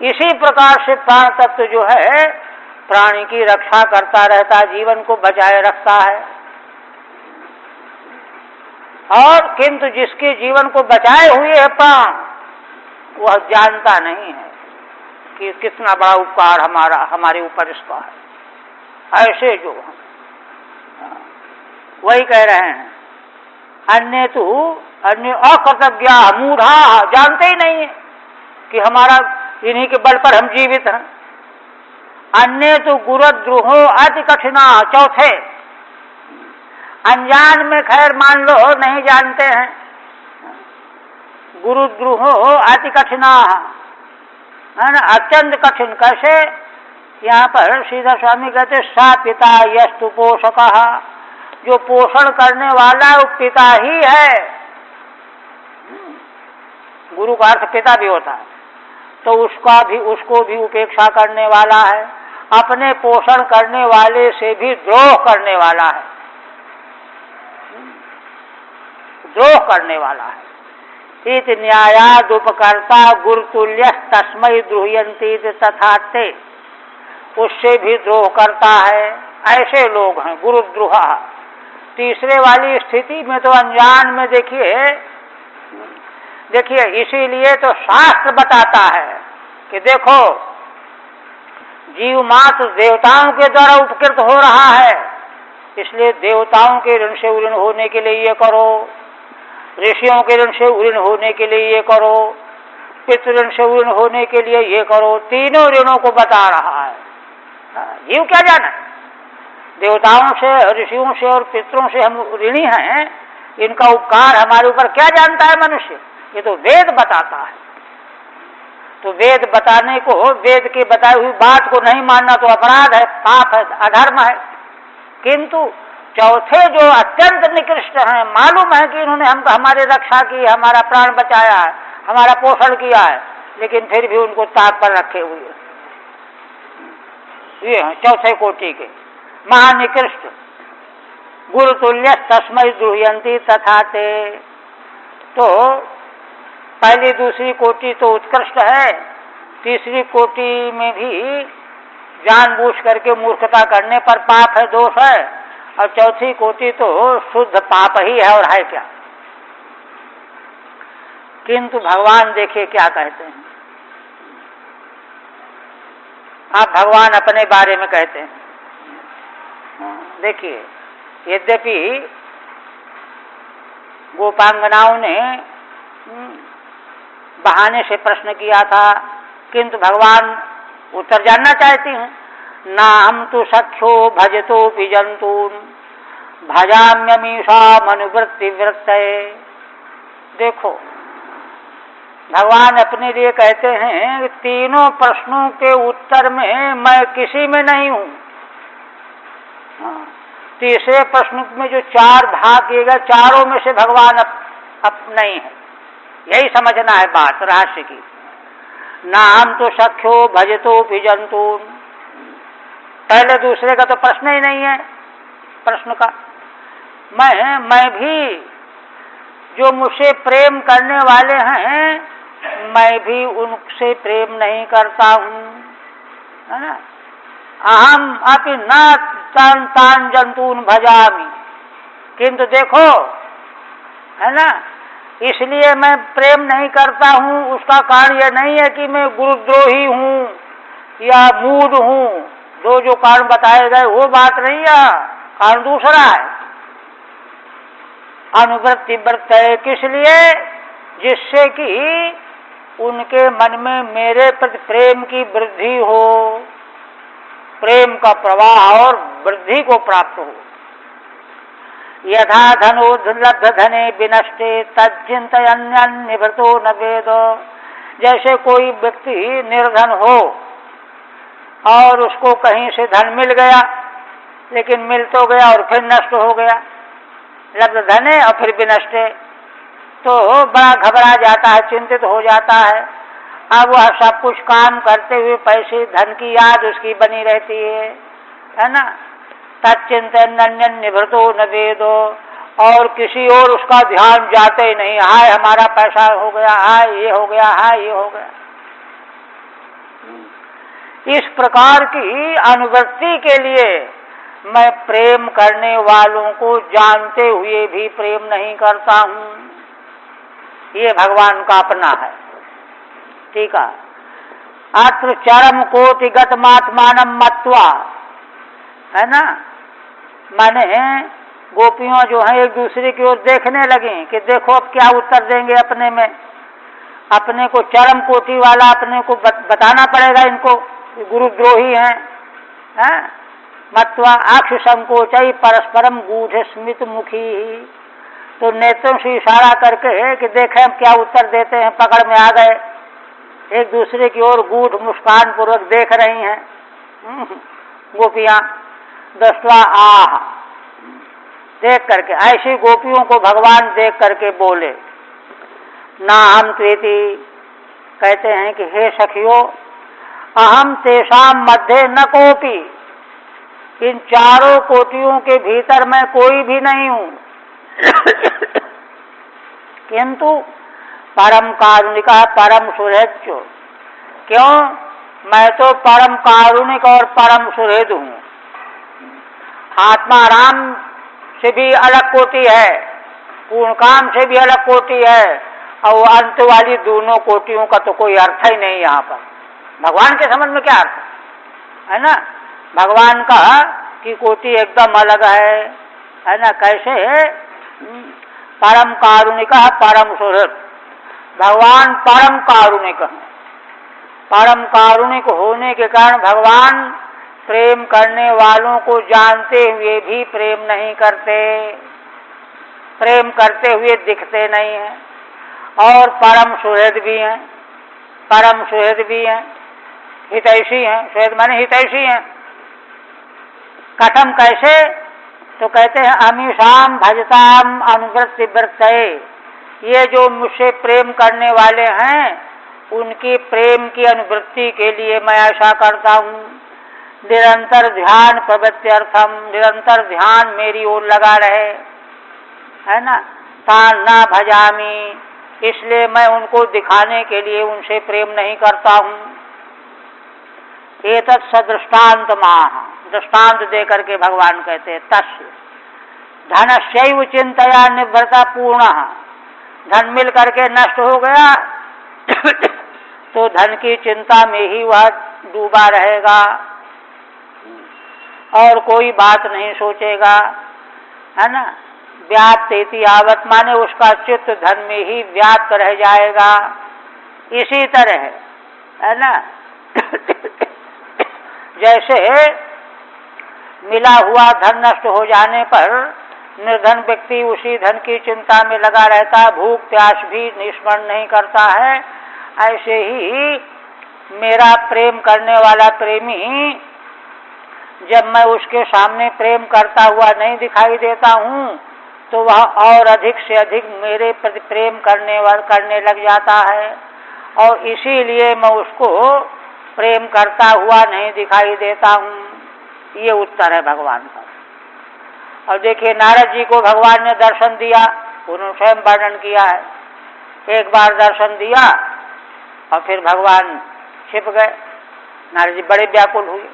इसी प्रकार से प्राण तत्व जो है प्राणी की रक्षा करता रहता, जीवन को बचाए रखता है। और किंतु जिसके जीवन को बचाए हुए है प्राण, वह जानता नहीं है कि कितना बड़ा उपकार हमारे ऊपर इसका है। ऐसे जो वही कह रहे हैं, अन्य अकृतज्ञा मूढ़ा, जानते ही नहीं है कि हमारा इन्हीं के बल पर हम जीवित हैं। अन्य तो गुरुद्रोहो अति कठिना, चौथे अनजान में खैर मान लो नहीं जानते हैं, गुरुद्रोहो अति कठिना, है ना, अत्यंत कठिन। कैसे? यहाँ पर सीधा स्वामी कहते सा पिता यस्तु पोषक, जो पोषण करने वाला वो पिता ही है। गुरु का अर्थ पिता भी होता है, तो उसको भी उपेक्षा करने वाला है, अपने पोषण करने वाले से भी द्रोह करने वाला है, द्रोह करने वाला है। इत न्यायाद उपकर्ता गुरुतुल्य तस्मै द्रोहयंती तथा ते, उससे भी द्रोह करता है। ऐसे लोग हैं गुरुद्रोह। तीसरे वाली स्थिति में तो अनजान में देखिए इसीलिए तो शास्त्र बताता है कि देखो जीव मात्र देवताओं के द्वारा उपकृत हो रहा है, इसलिए देवताओं के ऋण से उऋण होने के लिए ये करो, ऋषियों के ऋण से उऋण होने के लिए ये करो, पितृ से उऋण होने के लिए ये करो। तीनों ऋणों को बता रहा है। जीव क्या जाना, देवताओं से, ऋषियों से और पितरों से हम ऋणी हैं, इनका उपकार हमारे ऊपर क्या जानता है मनुष्य? ये तो वेद बताता है। तो वेद बताने को, वेद की बताई हुई बात को नहीं मानना तो अपराध है, पाप है, अधर्म है। किंतु चौथे जो अत्यंत निकृष्ट हैं, मालूम है कि इन्होंने हमारी रक्षा की, हमारा प्राण बचाया है, हमारा पोषण किया है, लेकिन फिर भी उनको ताक पर रखे हुए, ये हैं चौथे कोटि के महानिकृष्ट। गुरुतुल्य तस्मै द्रोहयंती तथा ते। तो पहली दूसरी कोटि तो उत्कृष्ट है, तीसरी कोटि में भी जानबूझ करके मूर्खता करने पर पाप है, दोष है, और चौथी कोटि तो शुद्ध पाप ही है, और है क्या। किंतु भगवान देखिए क्या कहते हैं। आप भगवान अपने बारे में कहते हैं, देखिए यद्यपि गोपांगनाओं ने बहाने से प्रश्न किया था, किंतु भगवान उत्तर जानना चाहती हूँ। ना हम तो सख्यो भजतो जंतून भजाम्यमीषा मनुवृत्ति वृत्तये। देखो, भगवान अपने लिए कहते हैं कि तीनों प्रश्नों के उत्तर में मैं किसी में नहीं हूँ। तीसरे प्रश्न में जो 4 भाग किए गए, चारों में से भगवान अब नहीं है। यही समझना है बात रहस्य की। ना हम तो सख्यो भजतो जंतून, पहले दूसरे का तो प्रश्न ही नहीं है। प्रश्न का मैं भी, जो मुझसे प्रेम करने वाले हैं, मैं भी उनसे प्रेम नहीं करता हूँ, है ना। अहम अपि न तान जंतून भजामि, किंतु देखो, है ना, इसलिए मैं प्रेम नहीं करता हूँ, उसका कारण यह नहीं है कि मैं गुरुद्रोही हूँ या मूढ़ हूँ। जो कारण बताए गए वो बात नहीं है, कारण दूसरा है। अनुवृत्ति व्रत है, किस लिए? जिससे कि उनके मन में मेरे प्रति प्रेम की वृद्धि हो, प्रेम का प्रवाह और वृद्धि को प्राप्त हो। यथा धनो दुर्लभ धने विनष्टे तच्चिंतयन्यन्निभृतो न वेद। जैसे कोई व्यक्ति निर्धन हो और उसको कहीं से धन मिल गया, लेकिन मिल तो गया और फिर नष्ट हो गया, लब्ध धने और फिर विनष्ट, तो बड़ा घबरा जाता है, चिंतित हो जाता है। अब वह सब कुछ काम करते हुए पैसे धन की याद उसकी बनी रहती है ना। तच्चिंतयन्यन्निभृतो न वेदो, और किसी और उसका ध्यान जाते ही नहीं, हाय हमारा पैसा हो गया, हाय ये हो गया, हाय ये हो गया। इस प्रकार की अनुवृत्ति के लिए मैं प्रेम करने वालों को जानते हुए भी प्रेम नहीं करता हूँ। ये भगवान का अपना है। ठीक है। अत्र चरम कोटिगत मात्मानम मत्वा, है ना, माने गोपियों जो है एक दूसरे की ओर देखने लगी कि देखो अब क्या उत्तर देंगे अपने में। अपने को चरम कोटि वाला अपने को बताना पड़ेगा इनको, गुरुद्रोही हैं। मत्वा अक्ष संकोचई परस्परम गूढ़ स्मित मुखी, तो नेत्रों से इशारा करके कि देखें हम क्या उत्तर देते हैं, पकड़ में आ गए। एक दूसरे की ओर गूढ़ मुस्कान पूर्वक देख रही हैं गोपियां। दृष्ट्वा आह, देख करके, ऐसी गोपियों को भगवान देख करके बोले। ना हम त्वेति, कहते हैं कि हे सखियों, अहम तेषाम मध्य न कोपी, इन चारों कोटियों के भीतर मैं कोई भी नहीं हूँ। किंतु परम कारुणिका परम सुहृद, क्यों? मैं तो परम कारुणिक और परम सुहृद हूँ। आत्मा राम से भी अलग कोटि है, पूर्ण काम से भी अलग कोटि है, और अंत वाली दोनों कोटियों का तो कोई अर्थ ही नहीं यहाँ पर। भगवान के समझ में क्या अर्थ है ना। भगवान का की कोटि एकदम अलग है ना। कैसे? परम कारुणिक परम सुहृद, भगवान परम कारुणिक है। परम कारुणिक होने के कारण भगवान प्रेम करने वालों को जानते हुए भी प्रेम नहीं करते, प्रेम करते हुए दिखते नहीं हैं। और परम सुहृद भी हैं, परम सुहृद भी हैं, हितैषी हैं। सुहृद माने हितैषी हैं। कथम, कैसे? तो कहते हैं अमीषाम भजताम अनुवृत्ति वृत्तये, ये जो मुझसे प्रेम करने वाले हैं उनकी प्रेम की अनुवृत्ति के लिए मैं ऐसा करता हूँ। निरंतर ध्यान प्रवृत्त्यर्थम, निरंतर ध्यान मेरी ओर लगा रहे, है ना। तान न भजामी, इसलिए मैं उनको दिखाने के लिए उनसे प्रेम नहीं करता हूँ। एतत् सदृष्टान्त माह, दृष्टांत दे करके भगवान कहते हैं तस्य धनस्यैव चिंतया निवृता पूर्ण, धन मिल करके नष्ट हो गया तो धन की चिंता में ही वह डूबा रहेगा और कोई बात नहीं सोचेगा, है ना। व्याप्त इति यावत, माने उसका चित्त धन में ही व्याप्त रह जाएगा। इसी तरह है ना जैसे मिला हुआ धन नष्ट हो जाने पर निर्धन व्यक्ति उसी धन की चिंता में लगा रहता है, भूख प्यास भी स्मरण नहीं करता है। ऐसे ही मेरा प्रेम करने वाला प्रेमी जब मैं उसके सामने प्रेम करता हुआ नहीं दिखाई देता हूँ तो वह और अधिक से अधिक मेरे प्रति प्रेम करने लग जाता है, और इसीलिए मैं उसको प्रेम करता हुआ नहीं दिखाई देता हूँ। ये उत्तर है भगवान का। और देखिए नारद जी को भगवान ने दर्शन दिया, उन्होंने स्वयं वर्णन किया है। एक बार दर्शन दिया और फिर भगवान छिप गए। नारद जी बड़े व्याकुल हुए,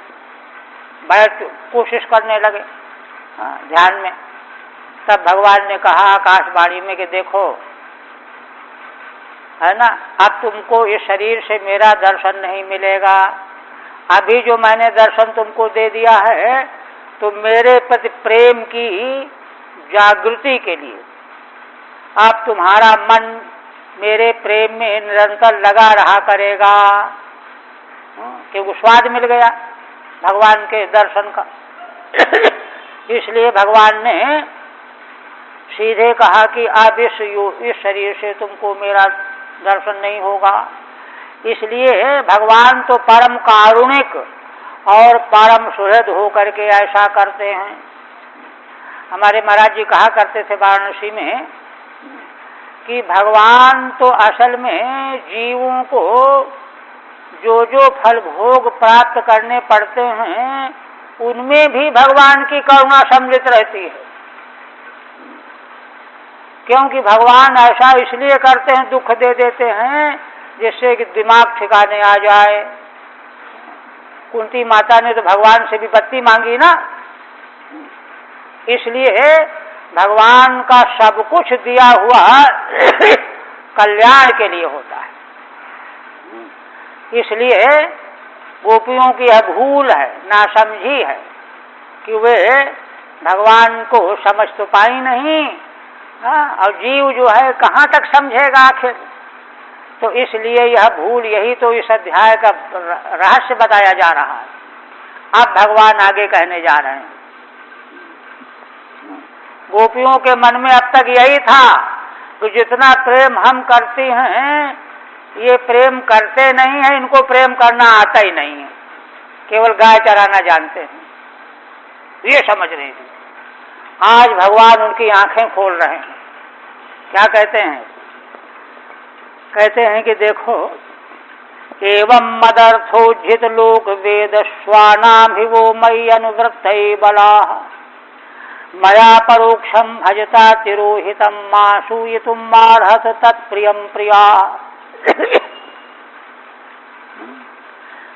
बड़े कोशिश करने लगे ध्यान में। तब भगवान ने कहा आकाशवाणी में कि देखो है ना, अब तुमको इस शरीर से मेरा दर्शन नहीं मिलेगा। अभी जो मैंने दर्शन तुमको दे दिया है तो मेरे प्रति प्रेम की जागृति के लिए अब तुम्हारा मन मेरे प्रेम में निरंतर लगा रहा करेगा, क्योंकि स्वाद मिल गया भगवान के दर्शन का। इसलिए भगवान ने सीधे कहा कि अब इस शरीर से तुमको मेरा दर्शन नहीं होगा। इसलिए भगवान तो परम कारुणिक और परम सुहृद होकर के ऐसा करते हैं। हमारे महाराज जी कहा करते थे वाराणसी में कि भगवान तो असल में जीवों को जो जो फल भोग प्राप्त करने पड़ते हैं उनमें भी भगवान की करुणा सम्मिलित रहती है, क्योंकि भगवान ऐसा इसलिए करते हैं, दुख दे देते हैं जिससे कि दिमाग ठिकाने आ जाए। कुंती माता ने तो भगवान से विपत्ति मांगी ना, इसलिए भगवान का सब कुछ दिया हुआ कल्याण के लिए होता है। इसलिए गोपियों की यह भूल है, नासमझी है कि वे भगवान को समझ तो पाई नहीं, और जीव जो है कहाँ तक समझेगा आखिर। तो इसलिए यह भूल, यही तो इस अध्याय का रहस्य बताया जा रहा है। अब भगवान आगे कहने जा रहे हैं। गोपियों के मन में अब तक यही था कि जितना प्रेम हम करती हैं ये प्रेम करते नहीं हैं, इनको प्रेम करना आता ही नहीं है, केवल गाय चराना जानते हैं, ये समझ रही थी। आज भगवान उनकी आंखें खोल रहे हैं। क्या कहते हैं? कहते हैं कि देखो, एवं मदर्थोज्जित लोक वेद स्वानाभिवो मयि अनुवृत्तये बलाः मया परोक्षम भजता तिरोहितम मासूयितुम मार्हत तत्प्रियम प्रिया।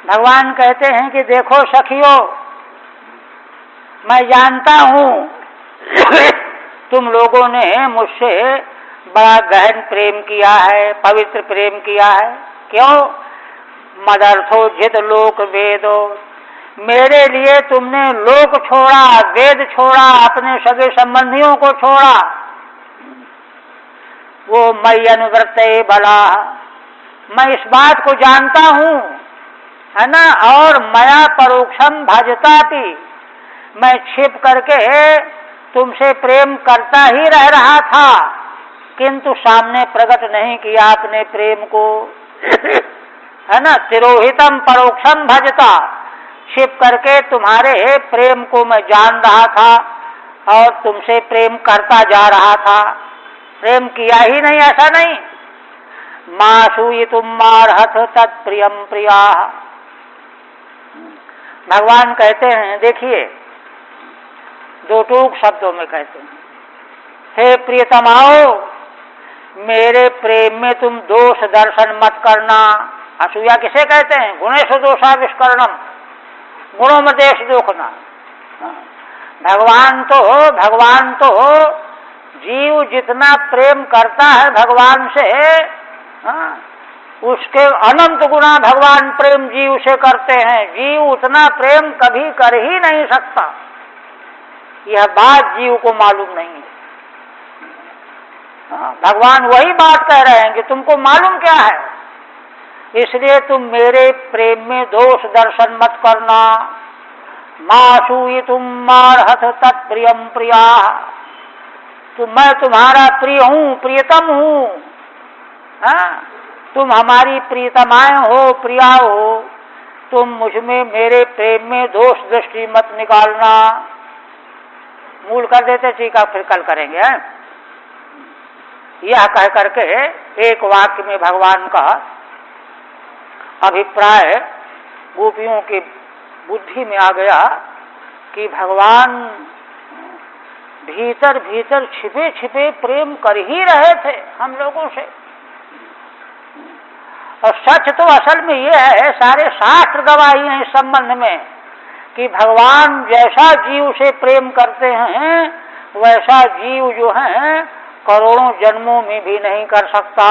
भगवान कहते हैं कि देखो सखियों, मैं जानता हूं तुम लोगों ने मुझसे बड़ा गहन प्रेम किया है, पवित्र प्रेम किया है। क्यों? मदर्थोज्जित लोक वेदो, मेरे लिए तुमने लोक छोड़ा, वेद छोड़ा, अपने सगे संबंधियों को छोड़ा। वो मयि अनुवृत्तये बलाः, मैं इस बात को जानता हूं, है ना। और मया परोक्षम भजतापि, मैं छिप करके तुमसे प्रेम करता ही रह रहा था, किंतु सामने प्रकट नहीं किया अपने प्रेम को, है ना। तिरोहितम परोक्षम भजता, छिप करके तुम्हारे प्रेम को मैं जान रहा था और तुमसे प्रेम करता जा रहा था, प्रेम किया ही नहीं ऐसा नहीं। मासूयितुम मार्हत तत्प्रियम प्रिया। भगवान कहते हैं, देखिए दो टूक शब्दों में कहते हैं, हे प्रियतमाओ, मेरे प्रेम में तुम दोष दर्शन मत करना। असूया किसे कहते हैं? गुणेषु दोषाविष्करणम, गुणों में देश देखना। भगवान तो जीव जितना प्रेम करता है भगवान से, उसके अनंत गुना भगवान प्रेम जीव से करते हैं। जीव उतना प्रेम कभी कर ही नहीं सकता, यह बात जीव को मालूम नहीं है। भगवान वही बात कह रहे हैं कि तुमको मालूम क्या है, इसलिए तुम मेरे प्रेम में दोष दर्शन मत करना। मासूयितुम मार्हत तत्प्रियम प्रिया, तो मैं तुम्हारा प्रिय हूँ, प्रियतम हूँ। तुम हमारी प्रियतमाएं हो, प्रिया हो, तुम मुझमें मेरे प्रेम में दोष दृष्टि मत निकालना। मूल कर देते, टीका फिर कल करेंगे। यह कह करके एक वाक्य में भगवान का अभिप्राय गोपियों की बुद्धि में आ गया कि भगवान भीतर भीतर छिपे छिपे प्रेम कर ही रहे थे हम लोगों से। और सच तो असल में ये है, सारे शास्त्र गवाही हैं इस संबंध में, कि भगवान जैसा जीव से प्रेम करते हैं वैसा जीव जो है करोड़ों जन्मों में भी नहीं कर सकता,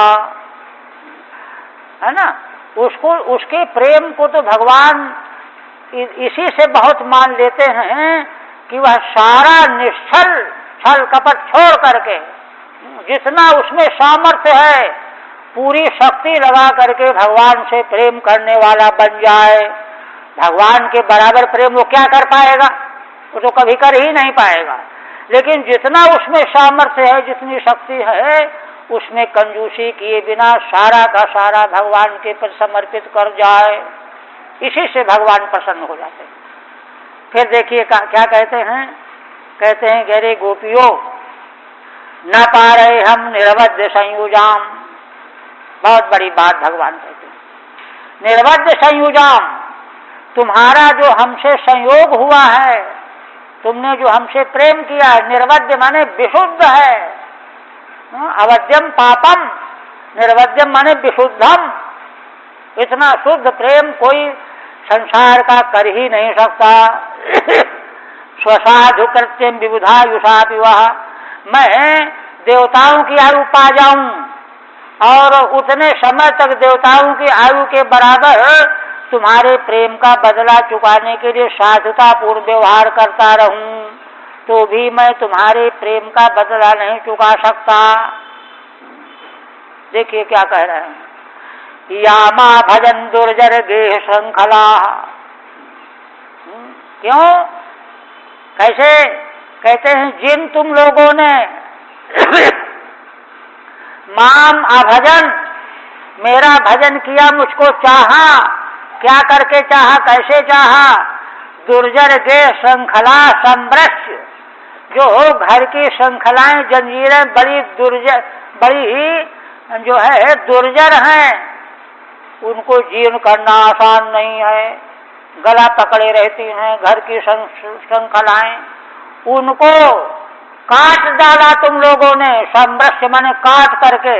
है ना। उसको, उसके प्रेम को तो भगवान इसी से बहुत मान लेते हैं कि वह सारा निश्चल छल कपट छोड़ करके जितना उसमें सामर्थ्य है पूरी शक्ति लगा करके भगवान से प्रेम करने वाला बन जाए। भगवान के बराबर प्रेम वो क्या कर पाएगा, वो तो कभी कर ही नहीं पाएगा। लेकिन जितना उसमें सामर्थ्य है, जितनी शक्ति है, उसमें कंजूसी किए बिना सारा का सारा भगवान के पर समर्पित कर जाए, इसी से भगवान प्रसन्न हो जाते हैं। फिर देखिए क्या कहते हैं, कहते हैं गहरे गोपियों न पा रहे हम निर्वध्य संयुजाम। बहुत बड़ी बात भगवान कहते हैं, निर्वध्य संयुजाम, तुम्हारा जो हमसे संयोग हुआ है, तुमने जो हमसे प्रेम किया है, निर्वध्य माने विशुद्ध है, अवध्यम पापम, निर्वध्यम माने विशुद्धम। इतना शुद्ध प्रेम कोई संसार का कर ही नहीं सकता। स्वसाधु कृत्यम विबुधा युषा विवाह, मैं देवताओं की आयु पा जाऊं और उतने समय तक देवताओं की आयु के बराबर तुम्हारे प्रेम का बदला चुकाने के लिए साधुतापूर्ण व्यवहार करता रहूं, तो भी मैं तुम्हारे प्रेम का बदला नहीं चुका सकता। देखिए क्या कह रहे हैं, यामा भजन दुर्जर गेह श्रृंखला। क्यों, कैसे, कहते हैं जिन तुम लोगों ने माम अभजन, मेरा भजन किया, मुझको चाहा, क्या करके चाहा, कैसे चाहा, दुर्जर गे श्रृंखला संभ्रष्य, जो घर की श्रृंखलाएं जंजीरें बड़ी दुर्जर, बड़ी जो है दुर्जर हैं, उनको जीर्ण करना आसान नहीं है, गला पकड़े रहती हैं घर की श्रृंखलाएं, उनको काट डाला तुम लोगों ने, संभ्रष्य माने काट करके,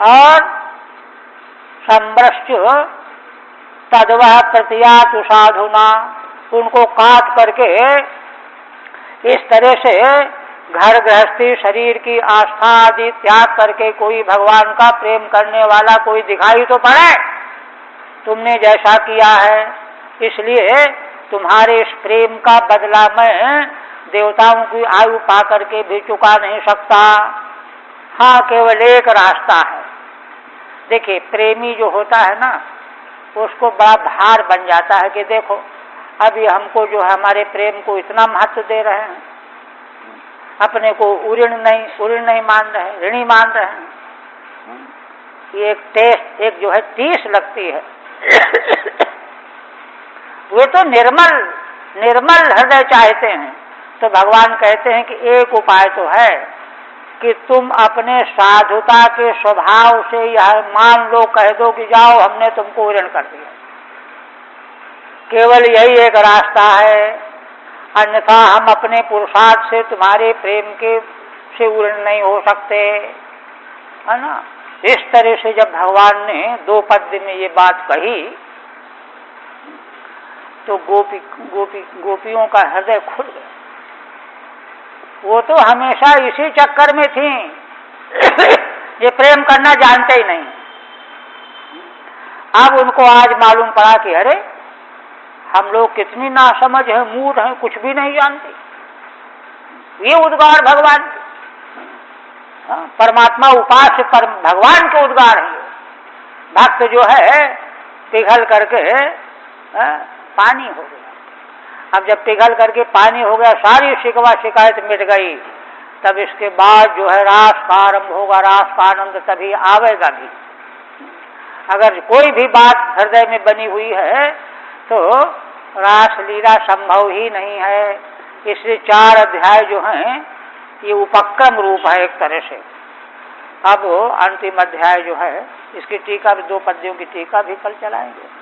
और संभ्रष्य तद्वह प्रतियातु साधुना, उनको काट करके इस तरह से घर गृहस्थी शरीर की आस्था आदि त्याग करके कोई भगवान का प्रेम करने वाला कोई दिखाई तो पड़े, तुमने जैसा किया है। इसलिए तुम्हारे इस प्रेम का बदला मैं देवताओं की आयु पा करके भी चुका नहीं सकता। हाँ, केवल एक रास्ता है। देखिए प्रेमी जो होता है ना, उसको बड़ा भार बन जाता है कि देखो अभी हमको जो है हमारे प्रेम को इतना महत्व दे रहे हैं, अपने को उऋण नहीं मान रहे, ऋणी मान रहे हैं। ये एक टेस्ट, एक जो है टीस लगती है। वे तो निर्मल हृदय चाहते हैं। तो भगवान कहते हैं कि एक उपाय तो है कि तुम अपने साधुता के स्वभाव से यह मान लो, कह दो कि जाओ हमने तुमको ऋण कर दिया। केवल यही एक रास्ता है, अन्यथा हम अपने पुरुषार्थ से तुम्हारे प्रेम के से ऋण नहीं हो सकते, है ना। इस तरह से जब भगवान ने दो पद्य में ये बात कही तो गोपियों का हृदय खुल गया। वो तो हमेशा इसी चक्कर में थी, ये प्रेम करना जानते ही नहीं। अब उनको आज मालूम पड़ा कि अरे हम लोग कितनी नासमझ हैं, मूढ़ हैं, कुछ भी नहीं जानते। ये उद्गार भगवान, परमात्मा उपास्य पर भगवान के उद्गार हैं। भक्त जो है पिघल करके पानी हो गया। अब जब पिघल करके पानी हो गया, सारी शिकवा शिकायत मिट गई, तब इसके बाद जो है रास का आरंभ होगा, रास का आनंद तभी आवेगा भी। अगर कोई भी बात हृदय में बनी हुई है तो रास लीला संभव ही नहीं है। इसलिए 4 अध्याय जो हैं ये उपक्रम रूप है एक तरह से। अब अंतिम अध्याय जो है इसकी टीका भी, 2 पद्यों की टीका भी कल चलाएंगे।